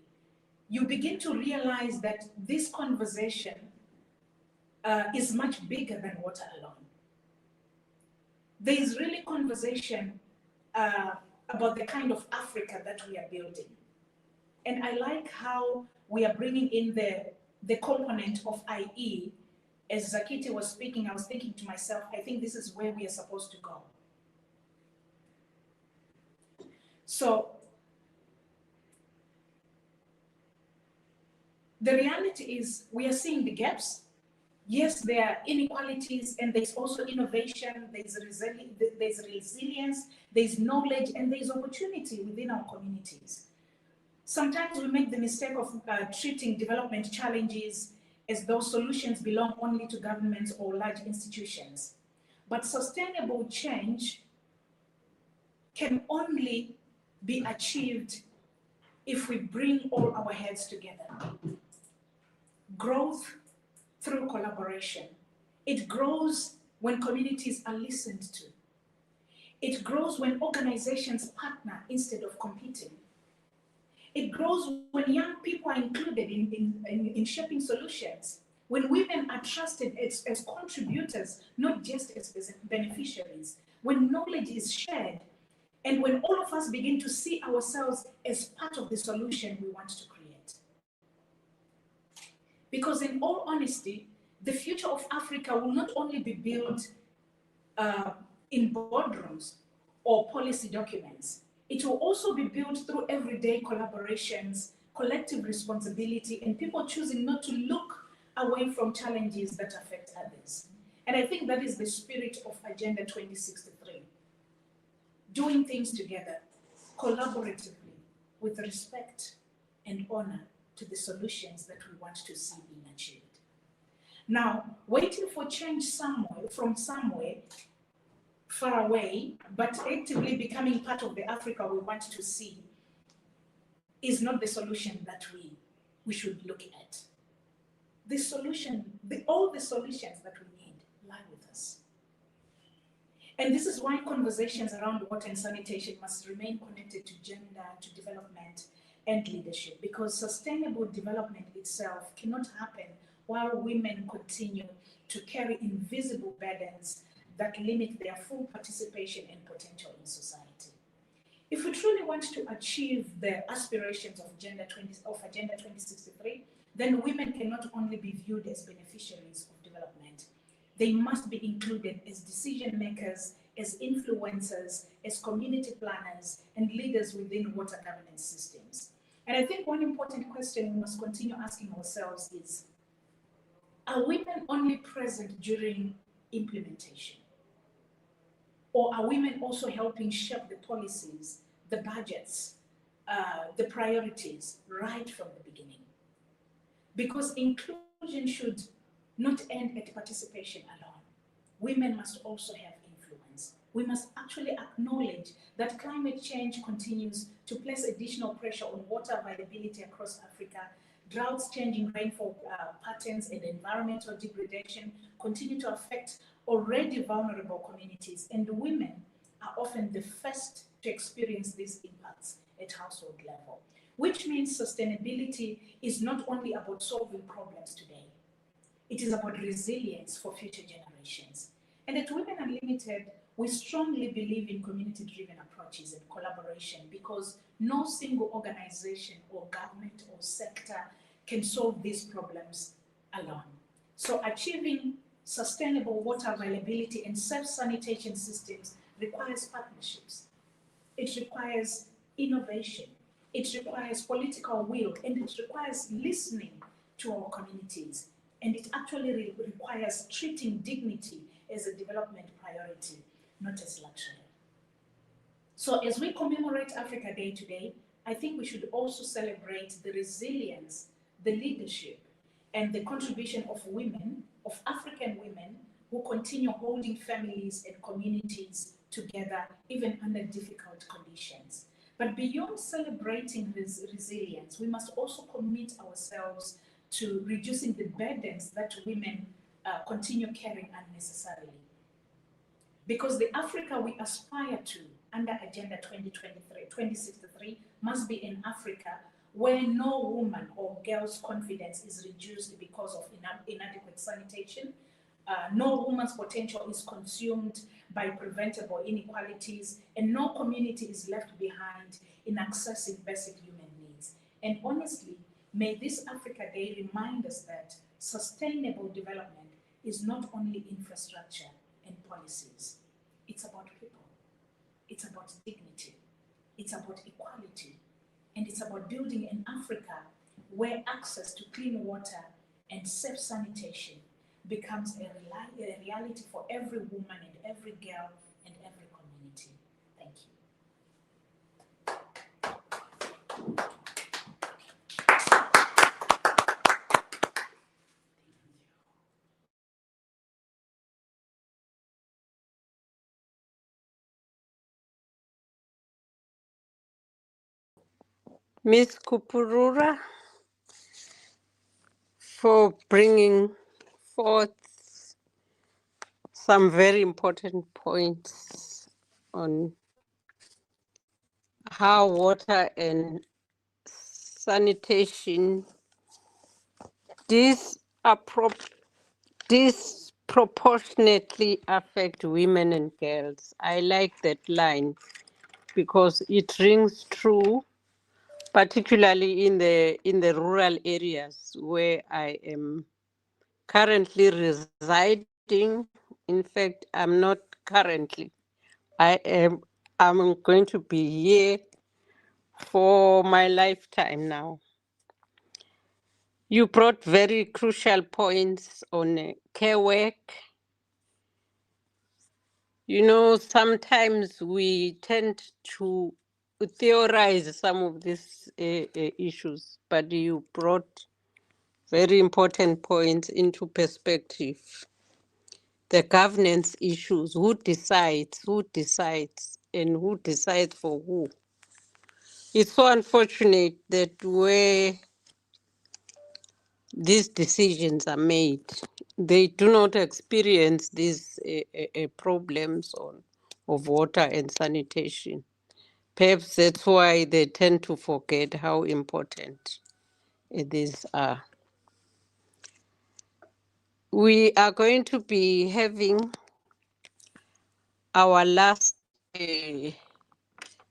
you begin to realize that this conversation is much bigger than water alone. There is really conversation about the kind of Africa that we are building. And I like how we are bringing in the component of IE. As Zakiti was speaking, I was thinking to myself, I think this is where we are supposed to go. So the reality is we are seeing the gaps. Yes, there are inequalities, and there's also innovation, there's resilience, there's knowledge, and there's opportunity within our communities. Sometimes we make the mistake of treating development challenges as though solutions belong only to governments or large institutions. But sustainable change can only be achieved if we bring all our heads together. Growth through collaboration. It grows when communities are listened to. It grows when organizations partner instead of competing. It grows when young people are included in shaping solutions, when women are trusted as contributors, not just as beneficiaries, when knowledge is shared, and when all of us begin to see ourselves as part of the solution we want to create. Because in all honesty, the future of Africa will not only be built in boardrooms or policy documents. It will also be built through everyday collaborations, collective responsibility, and people choosing not to look away from challenges that affect others. And I think that is the spirit of Agenda 2063. Doing things together, collaboratively, with respect and honor to the solutions that we want to see being achieved. Now, waiting for change from somewhere far away, but actively becoming part of the Africa we want to see is not the solution that we should look at. The solution, all the solutions that we need lie with us. And this is why conversations around water and sanitation must remain connected to gender, to development, and leadership, because sustainable development itself cannot happen while women continue to carry invisible burdens that limit their full participation and potential in society. If we truly want to achieve the aspirations of Agenda 2063, then women cannot only be viewed as beneficiaries of development. They must be included as decision makers, as influencers, as community planners, and leaders within water governance systems. And I think one important question we must continue asking ourselves is, are women only present during implementation? Or are women also helping shape the policies, the budgets, the priorities right from the beginning? Because inclusion should not end at participation alone. Women must also have influence. We must actually acknowledge that climate change continues to place additional pressure on water availability across Africa. Droughts, changing rainfall patterns, and environmental degradation continue to affect already vulnerable communities, and women are often the first to experience these impacts at household level, which means sustainability is not only about solving problems today, it is about resilience for future generations. And at Women Unlimited, we strongly believe in community-driven approaches and collaboration, because no single organization or government or sector can solve these problems alone. So achieving sustainable water availability and safe sanitation systems requires partnerships. It requires innovation. It requires political will, and it requires listening to our communities. And it actually requires treating dignity as a development priority, not as luxury. So as we commemorate Africa Day today, I think we should also celebrate the resilience, the leadership, and the contribution of women, of African women, who continue holding families and communities together, even under difficult conditions. But beyond celebrating this resilience, we must also commit ourselves to reducing the burdens that women continue carrying unnecessarily. Because the Africa we aspire to under Agenda 2063 must be an Africa where no woman or girl's confidence is reduced because of inadequate sanitation. No woman's potential is consumed by preventable inequalities, and no community is left behind in accessing basic human needs. And honestly, may this Africa Day remind us that sustainable development is not only infrastructure and policies. It's about people. It's about dignity. It's about equality. And it's about building an Africa where access to clean water and safe sanitation becomes a reality for every woman and every girl and every community. Thank you. Ms. Kupurura, for bringing forth some very important points on how water and sanitation disproportionately affect women and girls. I like that line because it rings true, particularly in the rural areas where I am currently residing. In fact, I'm not currently. I'm going to be here for my lifetime now. You brought very crucial points on care work. You know, sometimes we tend to theorize some of these issues, but you brought very important points into perspective. The governance issues, who decides, and who decides for who. It's so unfortunate that where these decisions are made, they do not experience these problems of water and sanitation. Perhaps that's why they tend to forget how important these are. We are going to be having our last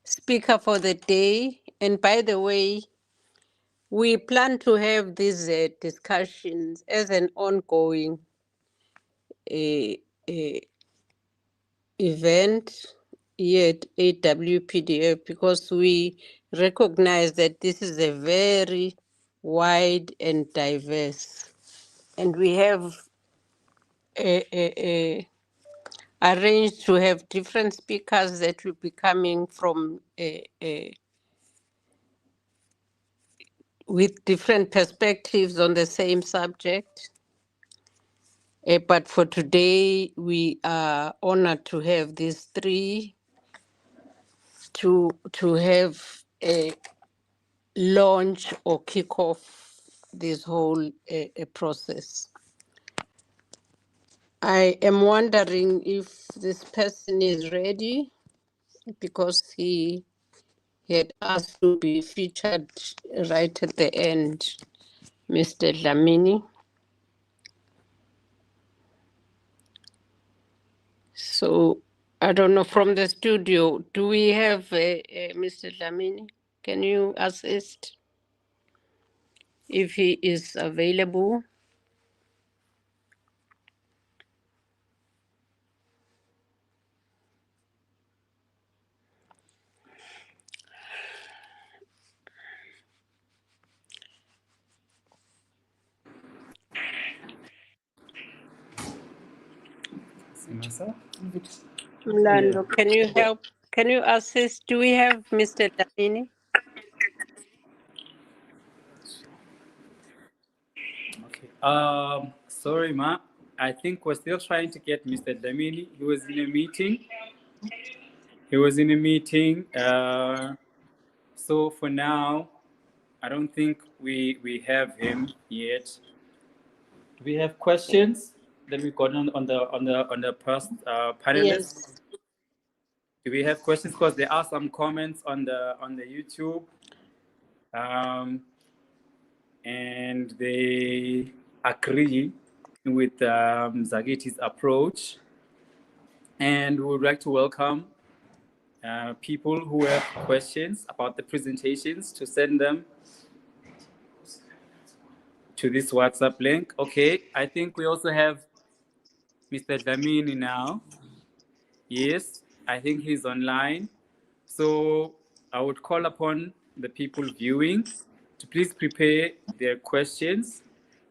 speaker for the day. And by the way, we plan to have these discussions as an ongoing event here at AWPDF because we recognize that this is a very wide and diverse. And we have arranged to have different speakers that will be coming from with different perspectives on the same subject. But for today, we are honored to have these three to have a launch or kick off this whole process. I am wondering if this person is ready because he had asked to be featured right at the end, Mr. Dlamini. So I don't know, from the studio, do we have Mr. Dlamini? Can you assist if he is available? Mlando, can you help? Can you assist? Do we have Mr. Dlamini? Okay. Sorry, Ma. I think we're still trying to get Mr. Damini. He was in a meeting. So for now, I don't think we have him yet. Do we have questions? Then we got on the first panelist. Yes. Do we have questions? Because there are some comments on the YouTube, and they agree with Zagiti's approach. And we would like to welcome people who have questions about the presentations to send them to this WhatsApp link. Okay, I think we also have Mr. Dlamini now. Yes, I think he's online. So I would call upon the people viewing to please prepare their questions.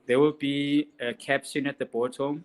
There will be a caption at the bottom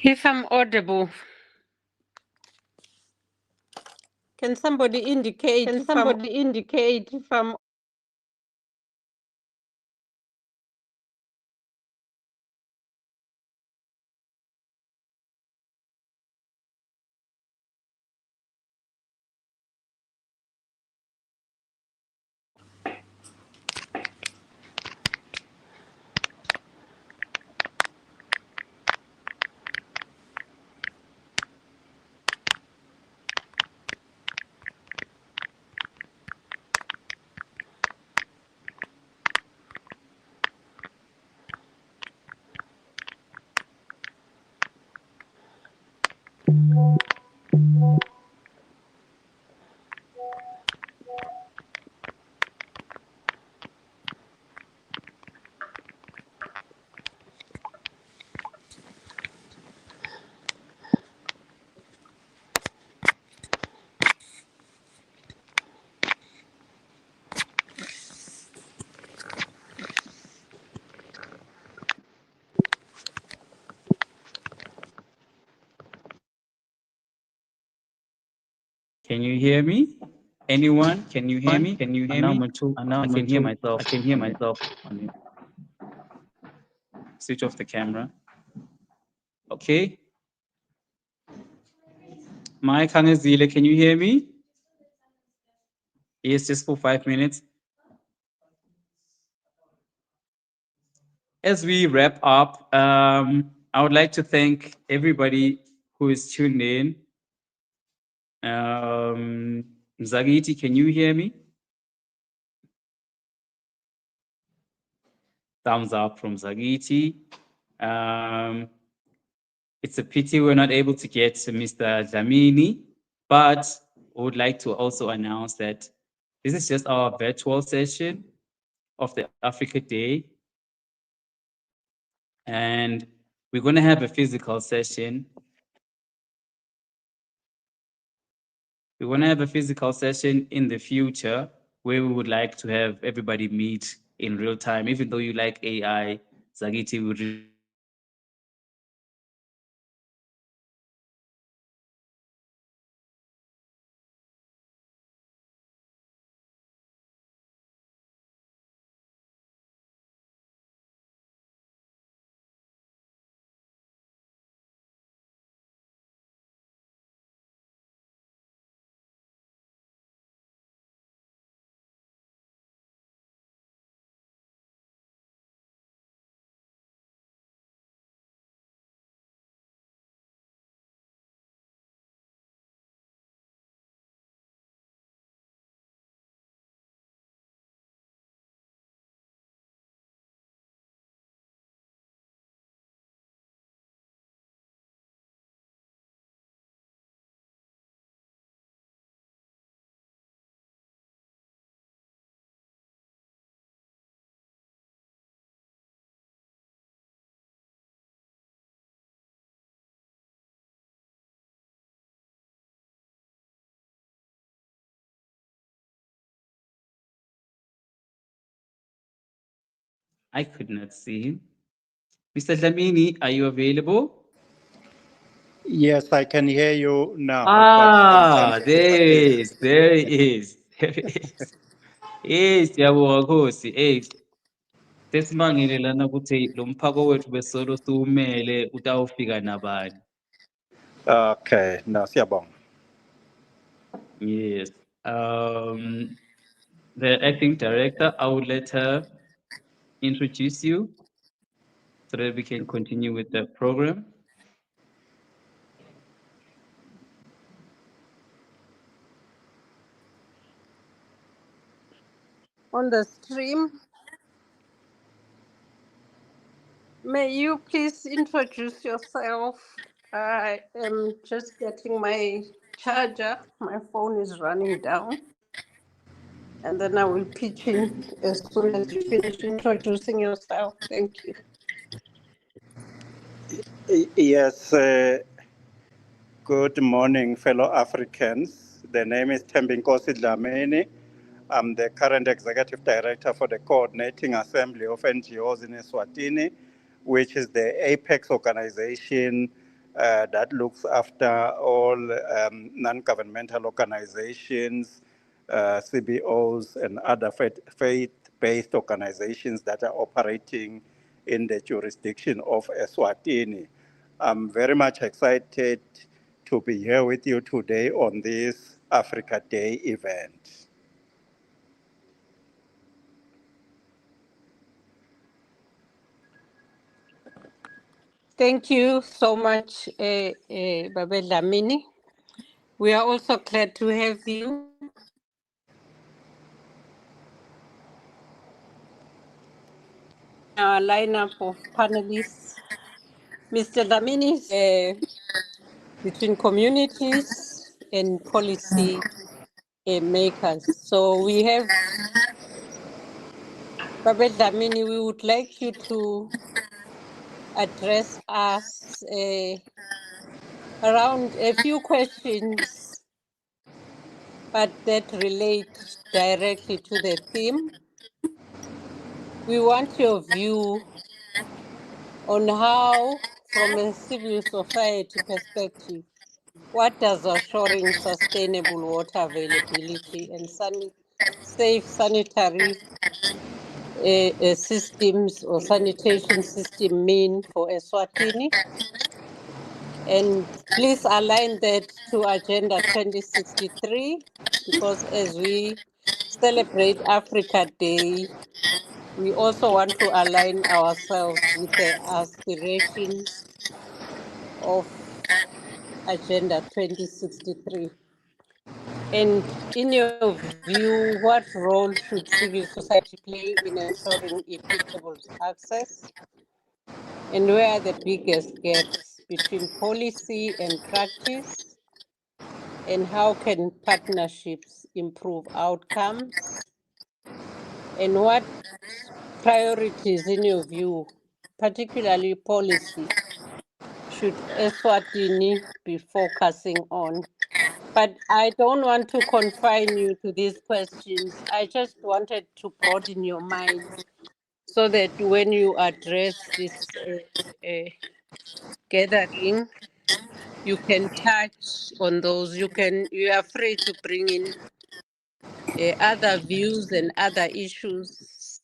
If I'm audible, can somebody indicate if I'm Can you hear me? Anyone? Can you hear me? Can you hear Now me? I'm on two. Now I I'm can on hear two. myself. I can hear myself on it. Switch off the camera. Okay. Mike Hangazile, can you hear me? Yes, just for 5 minutes. As we wrap up, I would like to thank everybody who is tuned in. Zagiti, can you hear me? Thumbs up from Zagiti. It's a pity we're not able to get to Mr. Dlamini, but I would like to also announce that this is just our virtual session of the Africa Day. And we're going to have a physical session. We're going to have a physical session in the future where we would like to have everybody meet in real time. Even though you like AI, Zagiti would I could not see him. Mr. Dlamini, are you available? Yes, I can hear you now. But sometimes There it is. There it is. There it is. Yes, siyabonga Nkosi. Sesimangele lana ukuthi lo mphako wethu besolo siwumele utawufika nabani. okay, no, siyabonga. Yes. The acting director, I would let her introduce you so that we can continue with the program. on the stream? May you please introduce yourself? I am just getting my charger. My phone is running down. And then I will pitch in as soon as you finish introducing yourself. Thank you. Yes, good morning, fellow Africans. The name is Thembinkosi Dlamini. I'm the current executive director for the Coordinating Assembly of NGOs in Eswatini, which is the apex organization that looks after all non-governmental organizations, CBOs, and other faith-based organizations that are operating in the jurisdiction of Eswatini. I'm very much excited to be here with you today on this Africa Day event. Thank you so much, Babe Dlamini. We are also glad to have you. Our lineup of panelists. Mr. Dlamini is between communities and policy makers. So we have Babe Dlamini, we would like you to address us around a few questions, but that relate directly to the theme. We want your view on how, from a civil society perspective, what does assuring sustainable water availability and safe sanitary systems or sanitation system mean for Eswatini? And please align that to Agenda 2063, because as we celebrate Africa Day, we also want to align ourselves with the aspirations of Agenda 2063. And in your view, what role should civil society play in ensuring equitable access? And where are the biggest gaps between policy and practice? And how can partnerships improve outcomes? And what priorities, in your view, particularly policy, should Eswatini be focusing on? But I don't want to confine you to these questions. I just wanted to broaden your mind so that when you address this gathering, you can touch on those. You are free to bring in other views and other issues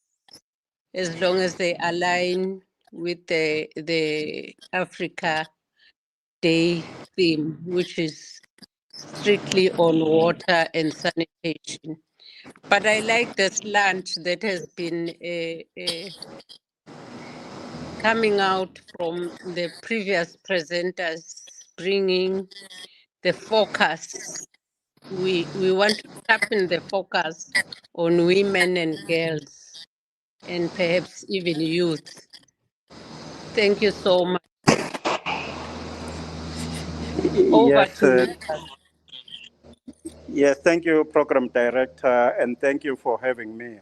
as long as they align with the Africa Day theme, which is strictly on water and sanitation. But I like the slant that has been coming out from the previous presenters, bringing the focus. We want to sharpen the focus on women and girls, and perhaps even youth. Thank you so much. Over Yes, to you. yes, thank you, Program Director, and thank you for having me.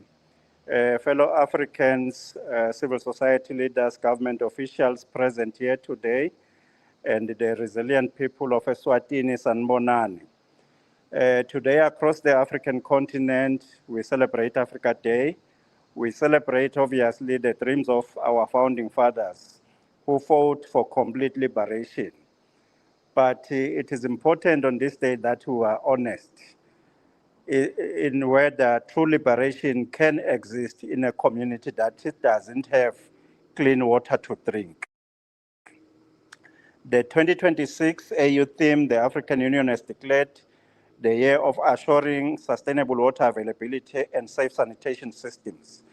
Fellow Africans, civil society leaders, government officials present here today, and the resilient people of Eswatini, Sanbonani. Today, across the African continent, we celebrate Africa Day. We celebrate, obviously, the dreams of our founding fathers who fought for complete liberation. But it is important on this day that we are honest in whether true liberation can exist in a community that doesn't have clean water to drink. The 2026 AU theme, the African Union has declared the year of assuring sustainable water availability and safe sanitation systems.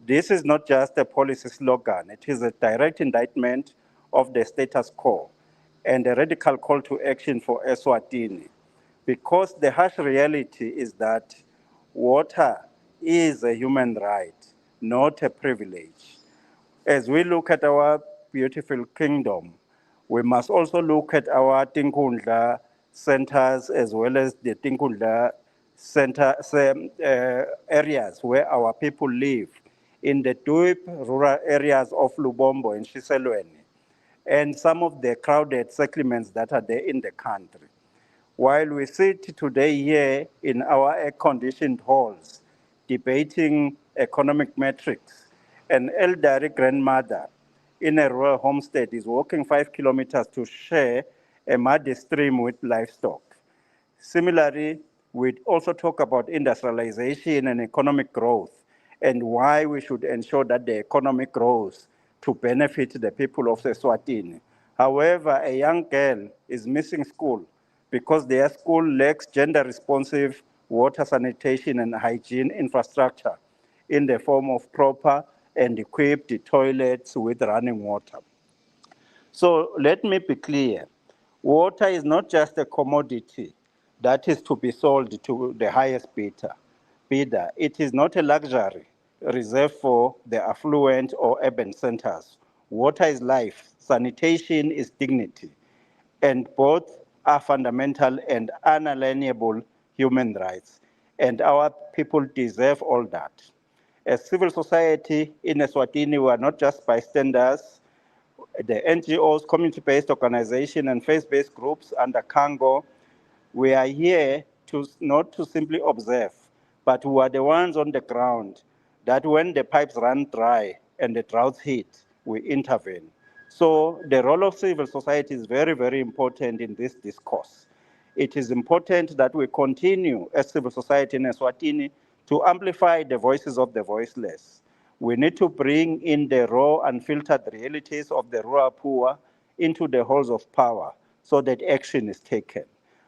This is not just a policy slogan, it is a direct indictment of the status quo and a radical call to action for Eswatini. Because the harsh reality is that water is a human right, not a privilege. As we look at our beautiful kingdom, we must also look at our Tinkundla centers as well as the Tinkundla center areas where our people live in the deep rural areas of Lubombo and Shiselweni, and some of the crowded settlements that are there in the country. While we sit today here in our air-conditioned halls, debating economic metrics, an elderly grandmother in a rural homestead is walking 5 kilometers to share a muddy stream with livestock. Similarly, we also talk about industrialization and economic growth and why we should ensure that the economy grows to benefit the people of Eswatini. However, a young girl is missing school because their school lacks gender-responsive water sanitation and hygiene infrastructure in the form of proper and equipped toilets with running water. So let me be clear. Water is not just a commodity that is to be sold to the highest bidder. It is not a luxury reserved for the affluent or urban centers. Water is life. Sanitation is dignity. And both are fundamental and unalienable human rights. And our people deserve all that. As civil society in Eswatini, we are not just bystanders. The NGOs, community-based organizations, and faith-based groups under Congo, we are here to not to simply observe, but we are the ones on the ground that when the pipes run dry and the droughts hit, we intervene. So the role of civil society is very, very important in this discourse. It is important that we continue as civil society in Eswatini to amplify the voices of the voiceless. We need to bring in the raw, unfiltered realities of the rural poor into the halls of power so that action is taken.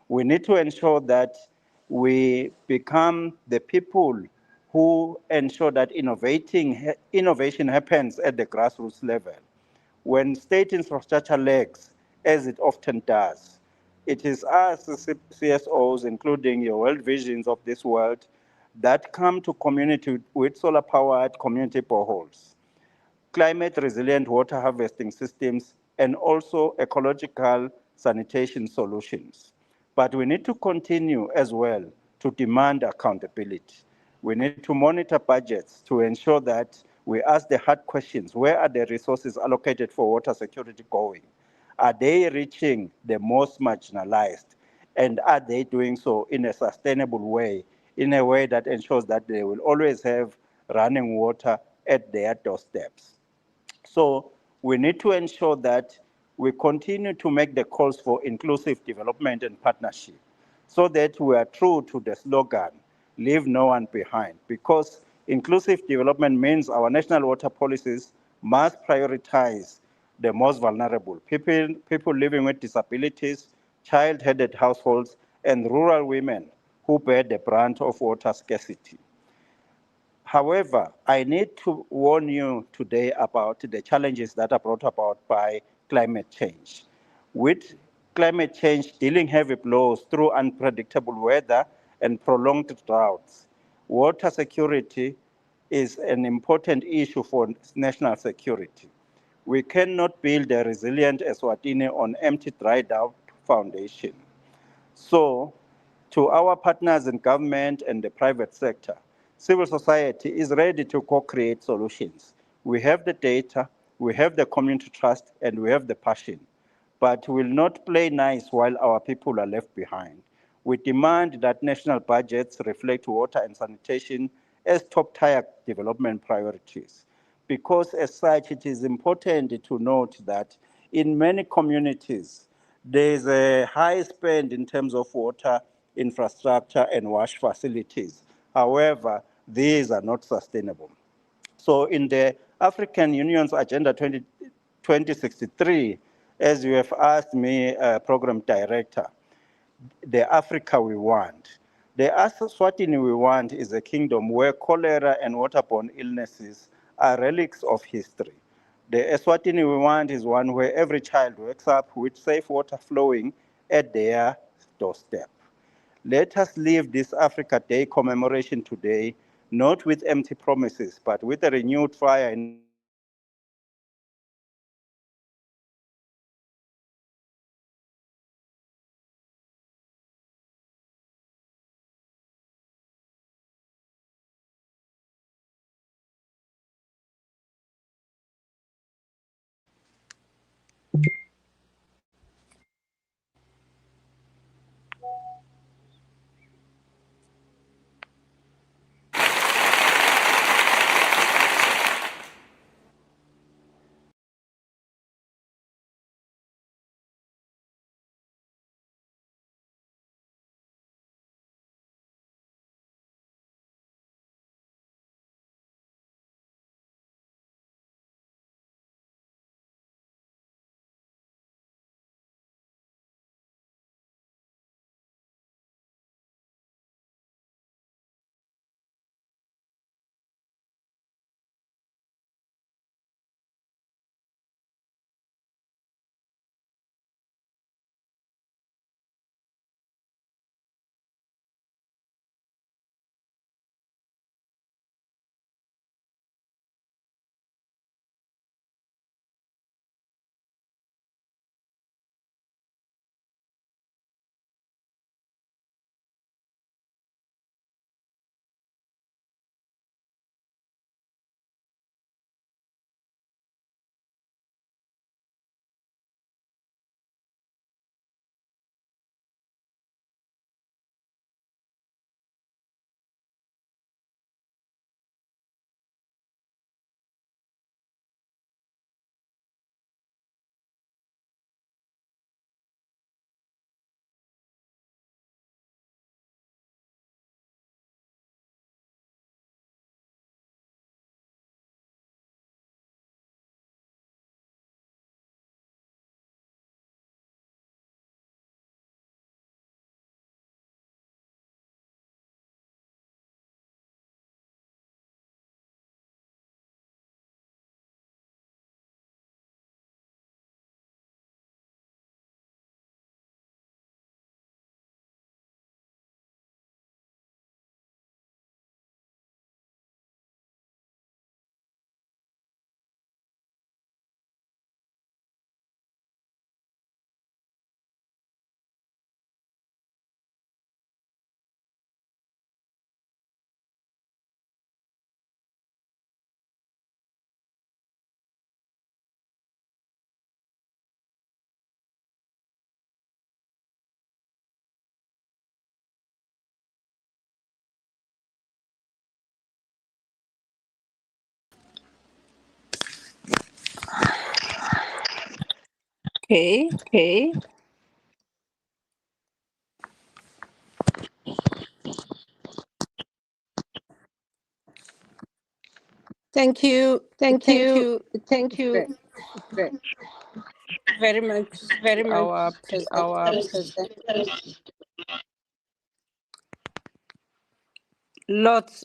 We need to ensure that we become the people who ensure that innovation happens at the grassroots level. When state infrastructure lags, as it often does, it is us, the CSOs, including your World Visions of this world, that come to community with solar-powered community boreholes, climate resilient water harvesting systems, and also ecological sanitation solutions. But we need to continue as well to demand accountability. We need to monitor budgets to ensure that we ask the hard questions. Where are the resources allocated for water security going? Are they reaching the most marginalized? And are they doing so in a sustainable way, in a way that ensures that they will always have running water at their doorsteps? So we need to ensure that we continue to make the calls for inclusive development and partnership so that we are true to the slogan, leave no one behind, because inclusive development means our national water policies must prioritize the most vulnerable, people living with disabilities, child-headed households, and rural women who bear the brunt of water scarcity. However, I need to warn you today about the challenges that are brought about by climate change. With climate change dealing heavy blows through unpredictable weather and prolonged droughts, water security is an important issue for national security. We cannot build a resilient Eswatini on empty, dried out foundation. So, to our partners in government and the private sector, civil society is ready to co-create solutions. We have the data, we have the community trust, and we have the passion, but will not play nice while our people are left behind. We demand that national budgets reflect water and sanitation as top-tier development priorities. Because as such, it is important to note that in many communities, there is a high spend in terms of water infrastructure and wash facilities. However, these are not sustainable. So in the African Union's Agenda 2063, as you have asked me, Program Director, the Africa we want. The Eswatini we want is a kingdom where cholera and waterborne illnesses are relics of history. The Eswatini we want is one where every child wakes up with safe water flowing at their doorstep. Let us leave this Africa Day commemoration today, not with empty promises, but with a renewed fire in our bellies to ensure that we continue to deliver sustainable water security and inclusive development for all Eswatinians. Thank you. Okay. Okay. Thank you. Thank Thank you. you Thank you very much very to much our to our presenters. presenters. Lots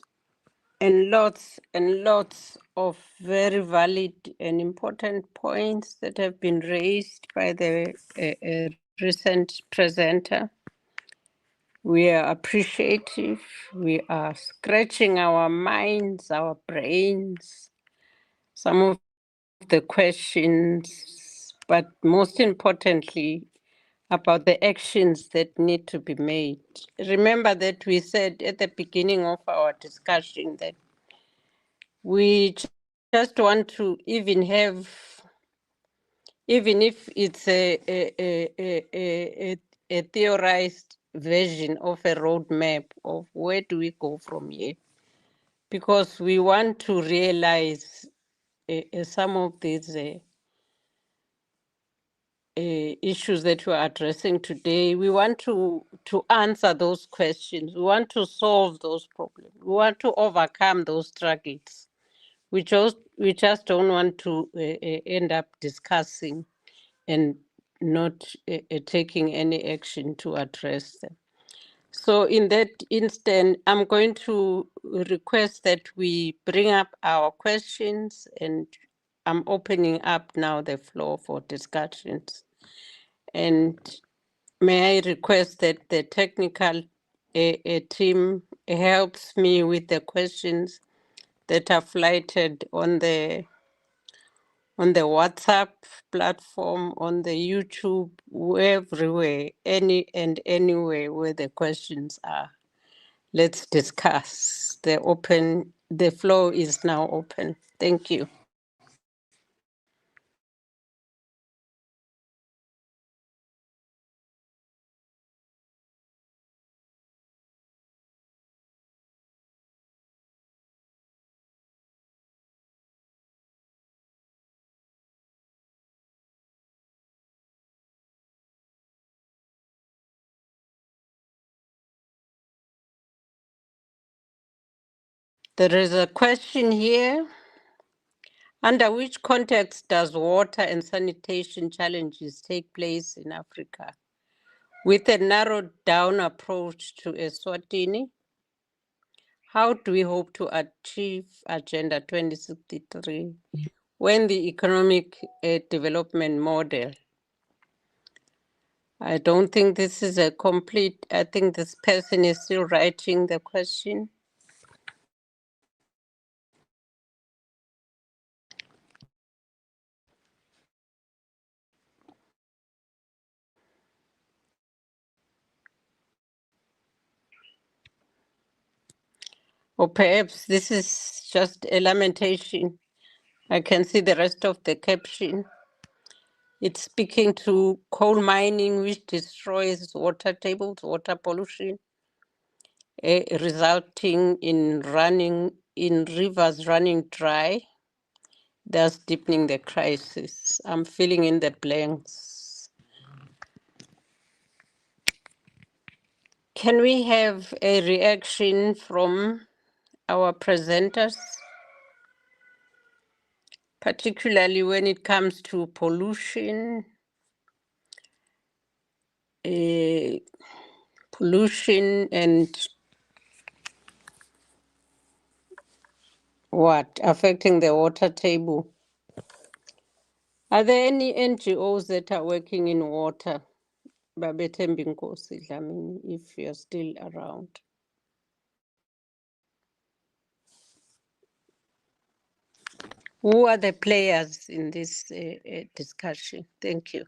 and lots and lots of very valid and important points that have been raised by the recent presenter. We are appreciative. We are scratching our minds, our brains, some of the questions, but most importantly, about the actions that need to be made. Remember that we said at the beginning of our discussion that we just want to even have, even if it's a theorized version of a roadmap of where do we go from here, because we want to realize some of these issues that we're addressing today. We want to answer those questions. We want to solve those problems. We want to overcome those struggles. We just don't want to end up discussing and not taking any action to address them. So in that instant, I'm going to request that we bring up our questions, and I'm opening up now the floor for discussions. And may I request that the technical team helps me with the questions that are flighted on the WhatsApp platform, on the YouTube, everywhere, anywhere where the questions are. Let's discuss. The floor is now open. Thank you. There is a question here. Under which context does water and sanitation challenges take place in Africa? With a narrowed down approach to Eswatini, how do we hope to achieve Agenda 2063 when the economic development model? I don't think this is a complete, I think this person is still writing the question. Or perhaps this is just a lamentation. I can see the rest of the caption. It's speaking to coal mining, which destroys water tables, water pollution, resulting in rivers running dry, thus deepening the crisis. I'm filling in the blanks. Can we have a reaction from our presenters, particularly when it comes to pollution, and what affecting the water table? Are there any NGOs that are working in water? Babethembi Nkosi Dlamini, if you're still around. Who are the players in this discussion? Thank you.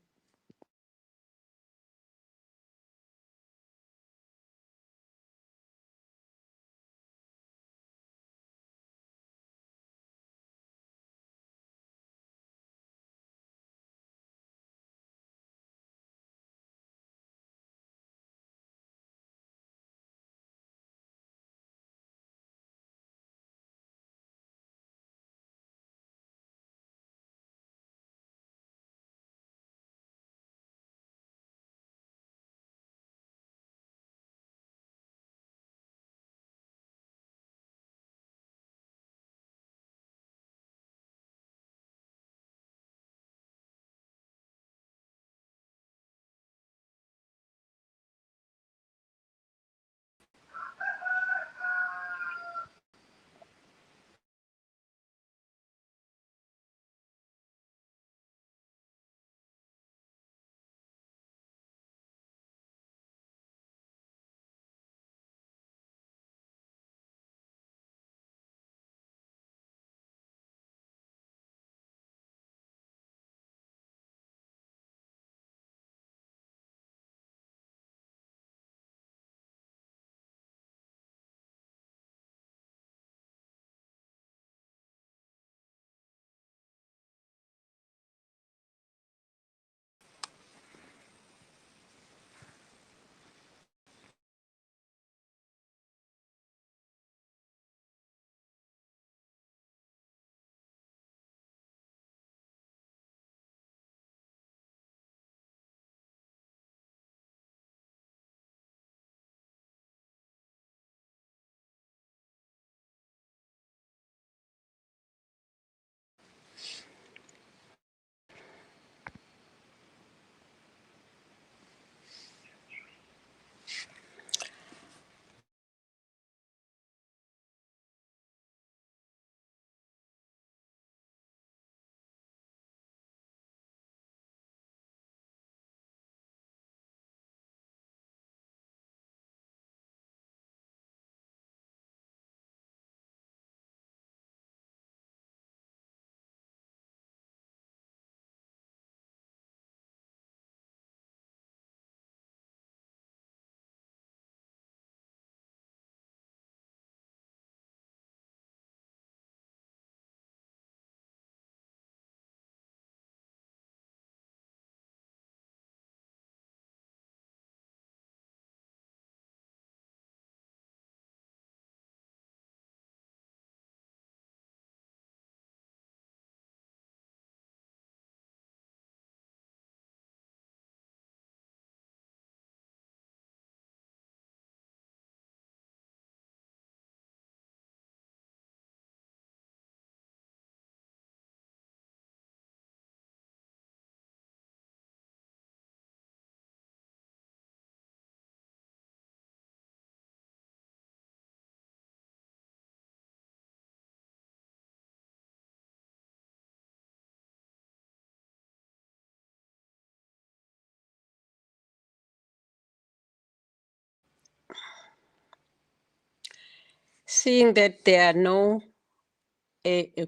Seeing that there are no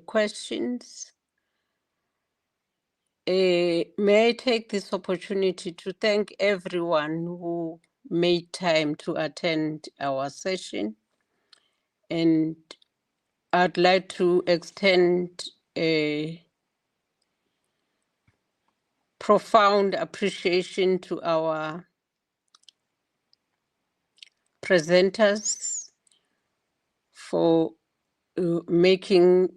questions, may I take this opportunity to thank everyone who made time to attend our session. And I'd like to extend a profound appreciation to our presenters for making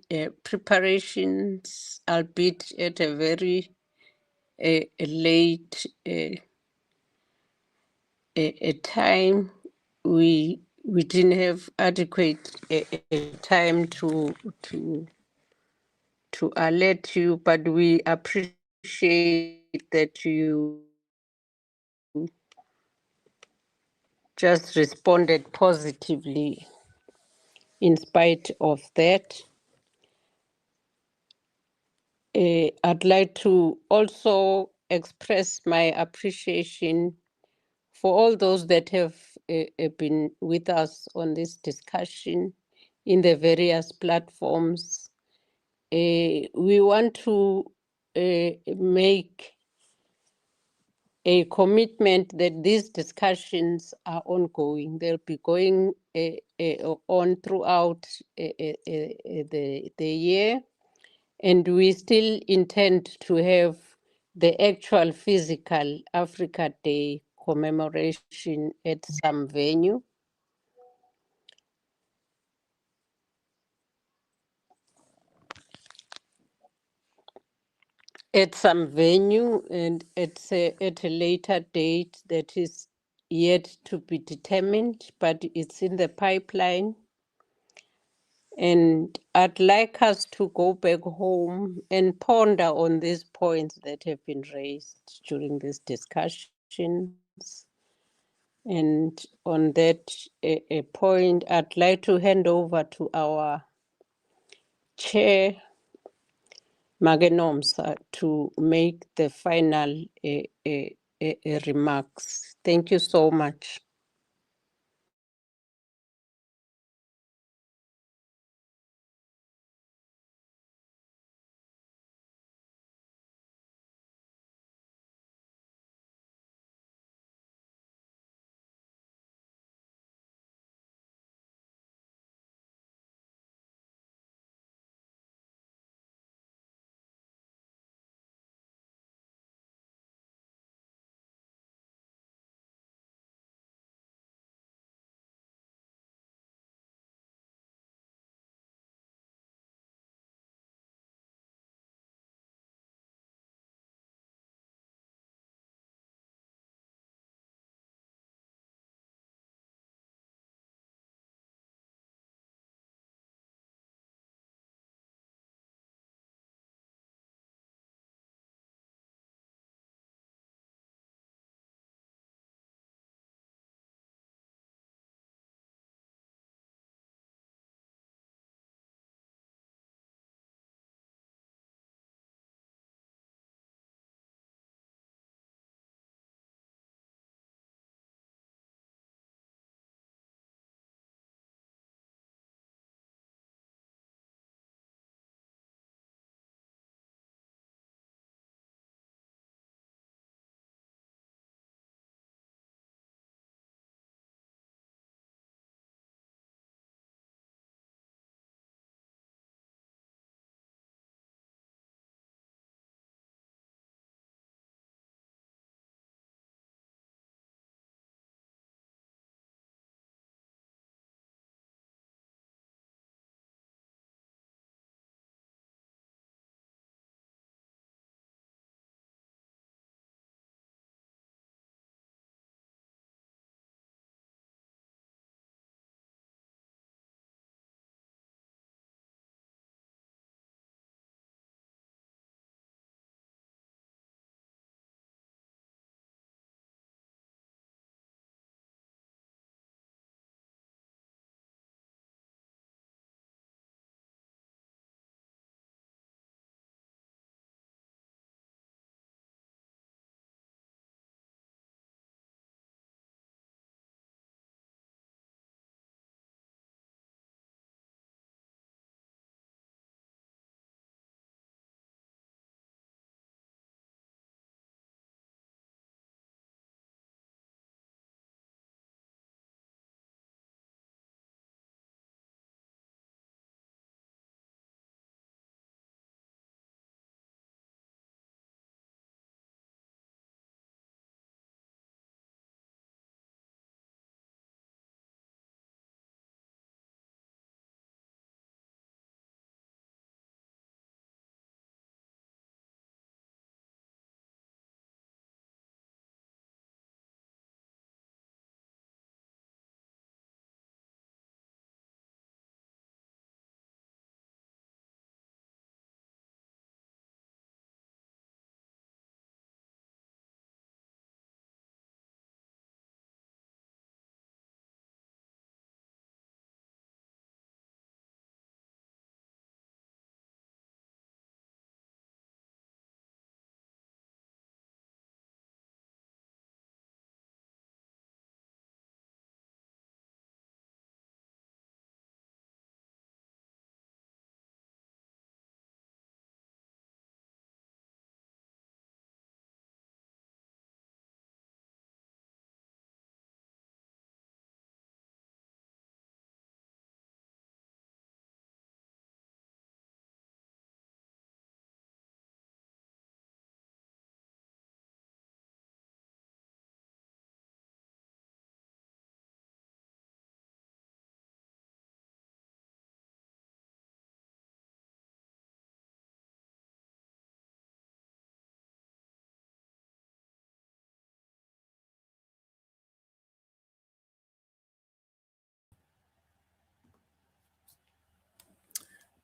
preparations, albeit at a very late a time. We didn't have adequate time to alert you, but we appreciate that you just responded positively in spite of that. I'd like to also express my appreciation for all those that have been with us on this discussion in the various platforms. We want to make a commitment that these discussions are ongoing. They'll be going on throughout the year. And we still intend to have the actual physical Africa Day commemoration at some venue. At some venue, and it's at a later date that is yet to be determined, but it's in the pipeline. And I'd like us to go back home and ponder on these points that have been raised during these discussions. And on that point, I'd like to hand over to our chair, Magenomsa, to make the final remarks. Thank you so much.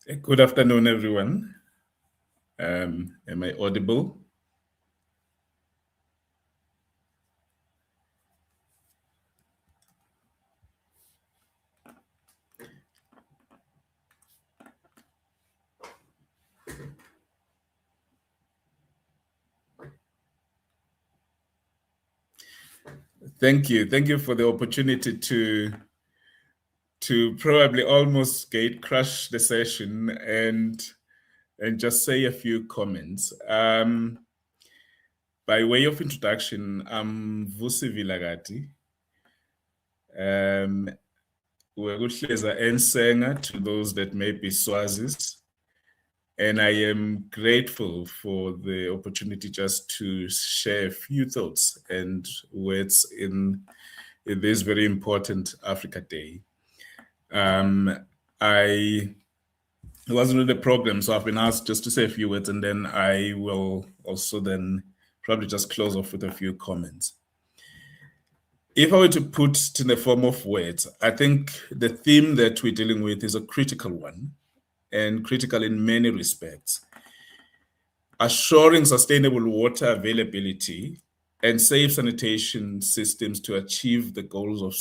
Good afternoon, everyone. Am I audible? Thank you. Thank you for the opportunity to probably almost gate crash the session and just say a few comments. By way of introduction, I'm Vusi Vilagati. Weguhleza Ensenga to those that may be Swazis. And I am grateful for the opportunity just to share a few thoughts and words in this very important Africa Day. It wasn't really the program, so I've been asked just to say a few words, and then I will also then probably just close off with a few comments. If I were to put it in the form of words, I think the theme that we're dealing with is a critical one, and critical in many respects. Assuring sustainable water availability and safe sanitation systems to achieve the goals of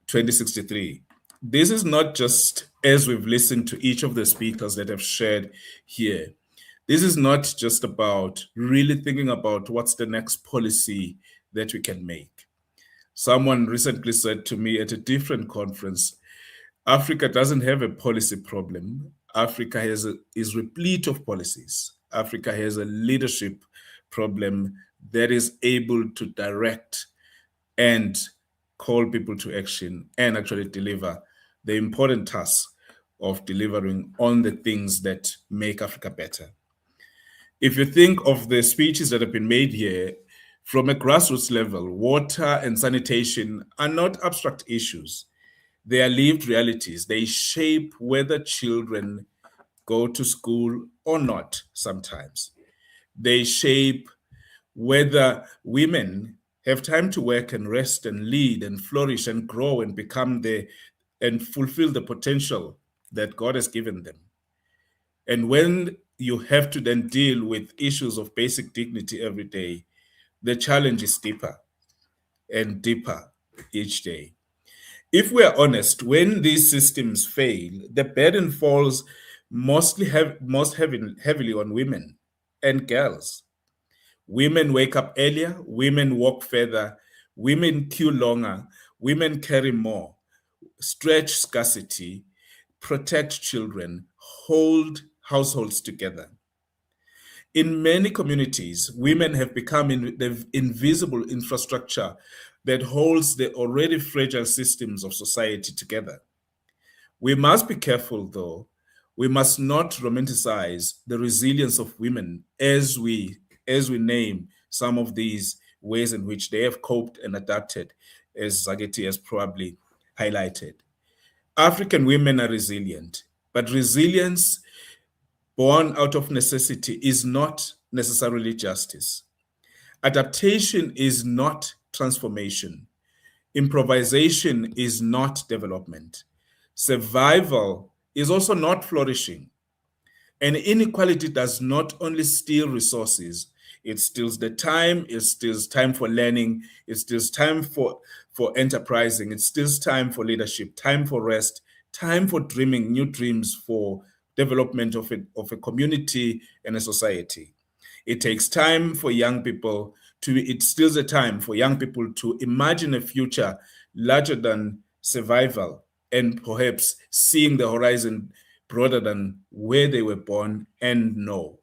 2063. This is not just as we've listened to each of the speakers that have shared here. This is not just about really thinking about what's the next policy that we can make. Someone recently said to me at a different conference, Africa doesn't have a policy problem. Africa is replete of policies. Africa has a leadership problem that is able to direct and call people to action and actually deliver the important task of delivering on the things that make Africa better. If you think of the speeches that have been made here, from a grassroots level, water and sanitation are not abstract issues. They are lived realities. They shape whether children go to school or not sometimes. They shape whether women have time to work and rest and lead and flourish and grow and become and fulfill the potential that God has given them. And when you have to then deal with issues of basic dignity every day, the challenge is deeper and deeper each day. If we are honest, when these systems fail, the burden falls most heavily on women and girls. Women wake up earlier, women walk further, women queue longer, women carry more, stretch scarcity, protect children, hold households together. In many communities, women have become the invisible infrastructure that holds the already fragile systems of society together. We must be careful, though. We must not romanticize the resilience of women as we name some of these ways in which they have coped and adapted, as Zageti has probably highlighted. African women are resilient, but resilience born out of necessity is not necessarily justice. Adaptation is not transformation. Improvisation is not development. Survival is also not flourishing. And inequality does not only steal resources, it steals the time, it steals time for learning, it steals time for enterprising, it steals time for leadership, time for rest, time for dreaming new dreams for development of a community and a society. It takes time for young people it steals the time for young people to imagine a future larger than survival and perhaps seeing the horizon broader than where they were born and know.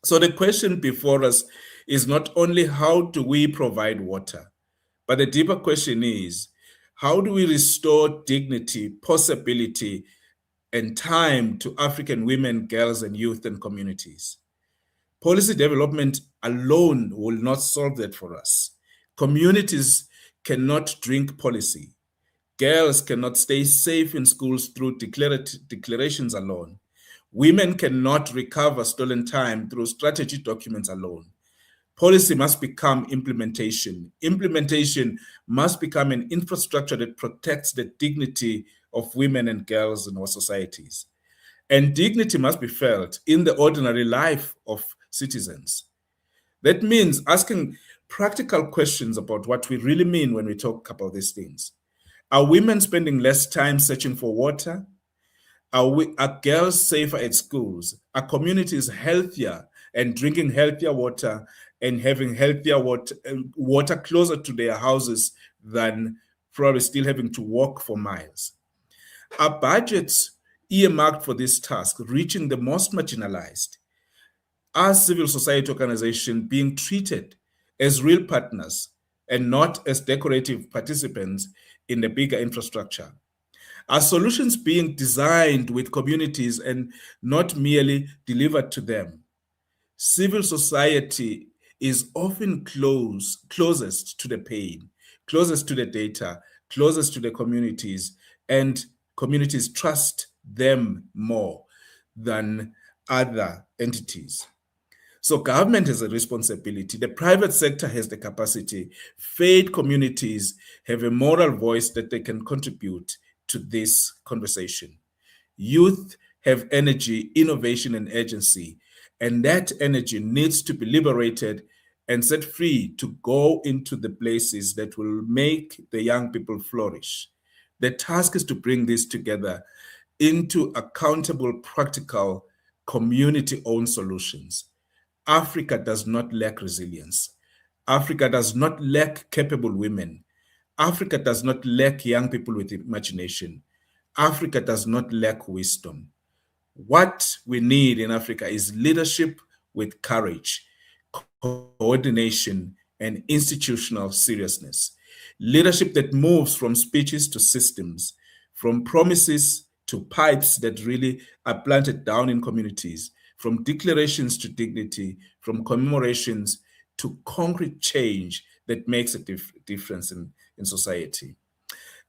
So the question before us is not only how do we provide water, but the deeper question is, how do we restore dignity, possibility, and time to African women, girls, and youth and communities? Policy development alone will not solve that for us. Communities cannot drink policy. Girls cannot stay safe in schools through declarations alone. Women cannot recover stolen time through strategy documents alone. Policy must become implementation. Implementation must become an infrastructure that protects the dignity of women and girls in our societies. And dignity must be felt in the ordinary life of citizens. That means asking practical questions about what we really mean when we talk about these things. Are women spending less time searching for water? Are girls safer at schools? Are communities healthier and drinking healthier water and having healthier water closer to their houses than probably still having to walk for miles? Are budgets earmarked for this task reaching the most marginalized? Are civil society organizations being treated as real partners and not as decorative participants in the bigger infrastructure? Are solutions being designed with communities and not merely delivered to them? Civil society is often closest to the pain, closest to the data, closest to the communities, and communities trust them more than other entities. So government has a responsibility. The private sector has the capacity. Faith communities have a moral voice that they can contribute to this conversation. Youth have energy, innovation, and agency, and that energy needs to be liberated and set free to go into the places that will make the young people flourish. The task is to bring this together into accountable, practical, community-owned solutions. Africa does not lack resilience. Africa does not lack capable women. Africa does not lack young people with imagination. Africa does not lack wisdom. What we need in Africa is leadership with courage, coordination, and institutional seriousness. Leadership that moves from speeches to systems, from promises to pipes that really are planted down in communities, from declarations to dignity, from commemorations to concrete change that makes a difference in society.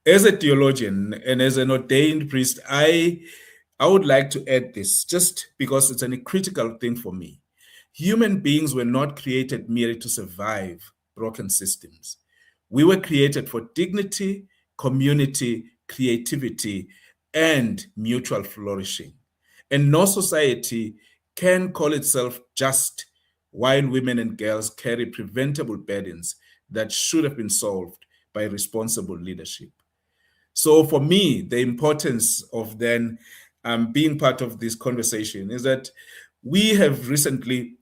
As a theologian and as an ordained priest, I would like to add this just because it's a critical thing for me. Human beings were not created merely to survive broken systems. We were created for dignity, community, creativity, and mutual flourishing. And no society can call itself just while women and girls carry preventable burdens that should have been solved by responsible leadership. So for me, the importance of then being part of this conversation is that we have recently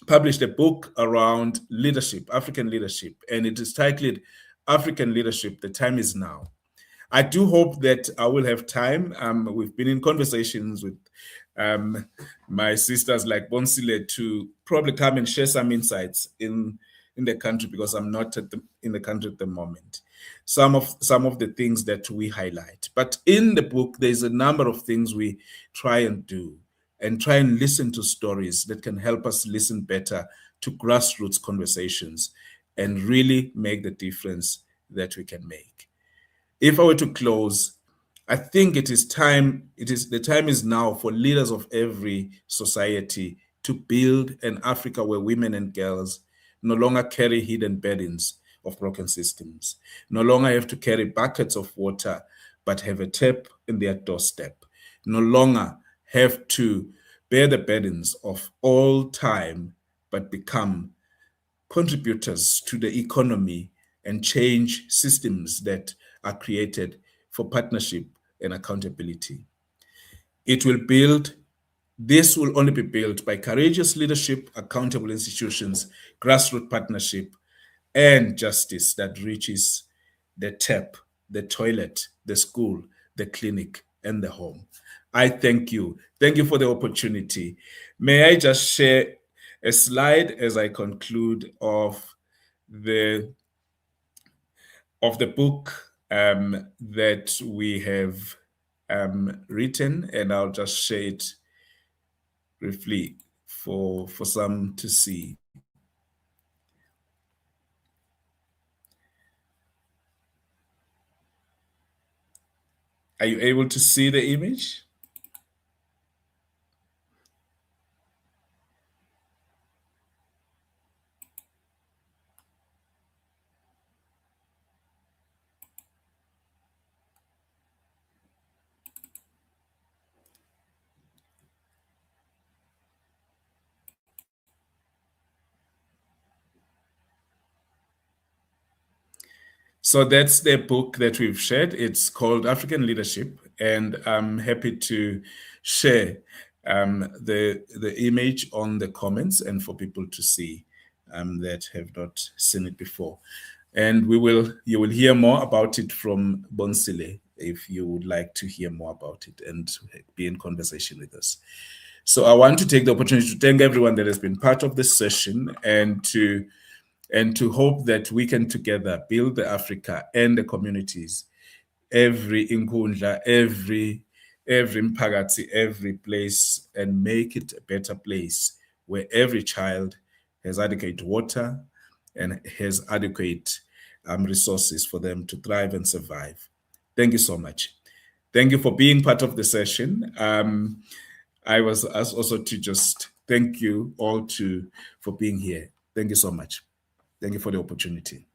published a book around leadership, African leadership, and it is titled African Leadership, The Time is Now. I do hope that I will have time. We've been in conversations with my sisters like Bonsile to probably come and share some insights in the country because I'm not in the country at the moment. Some of the things that we highlight. But in the book, there's a number of things we try and do and try and listen to stories that can help us listen better to grassroots conversations and really make the difference that we can make. If I were to close, I think the time is now for leaders of every society to build an Africa where women and girls no longer carry hidden burdens of broken systems, no longer have to carry buckets of water, but have a tap in their doorstep, no longer have to bear the burdens of all time, but become contributors to the economy and change systems that are created for partnership and accountability. This will only be built by courageous leadership, accountable institutions, grassroots partnership, and justice that reaches the tap, the toilet, the school, the clinic, and the home. I thank you. Thank you for the opportunity. May I just share a slide as I conclude of the book that we have written, and I'll just share it briefly for some to see. Are you able to see the image? So that's the book that we've shared. It's called African Leadership, and I'm happy to share the image on the comments and for people to see that have not seen it before. And you will hear more about it from Bonsile if you would like to hear more about it and be in conversation with us. So I want to take the opportunity to thank everyone that has been part of this session and to hope that we can together build the Africa and the communities, every inkundla, every mphakathi, every place, and make it a better place where every child has adequate water and has adequate resources for them to thrive and survive. Thank you so much. Thank you for being part of the session. I was asked also to just thank you all for being here. Thank you so much. Thank you for the opportunity.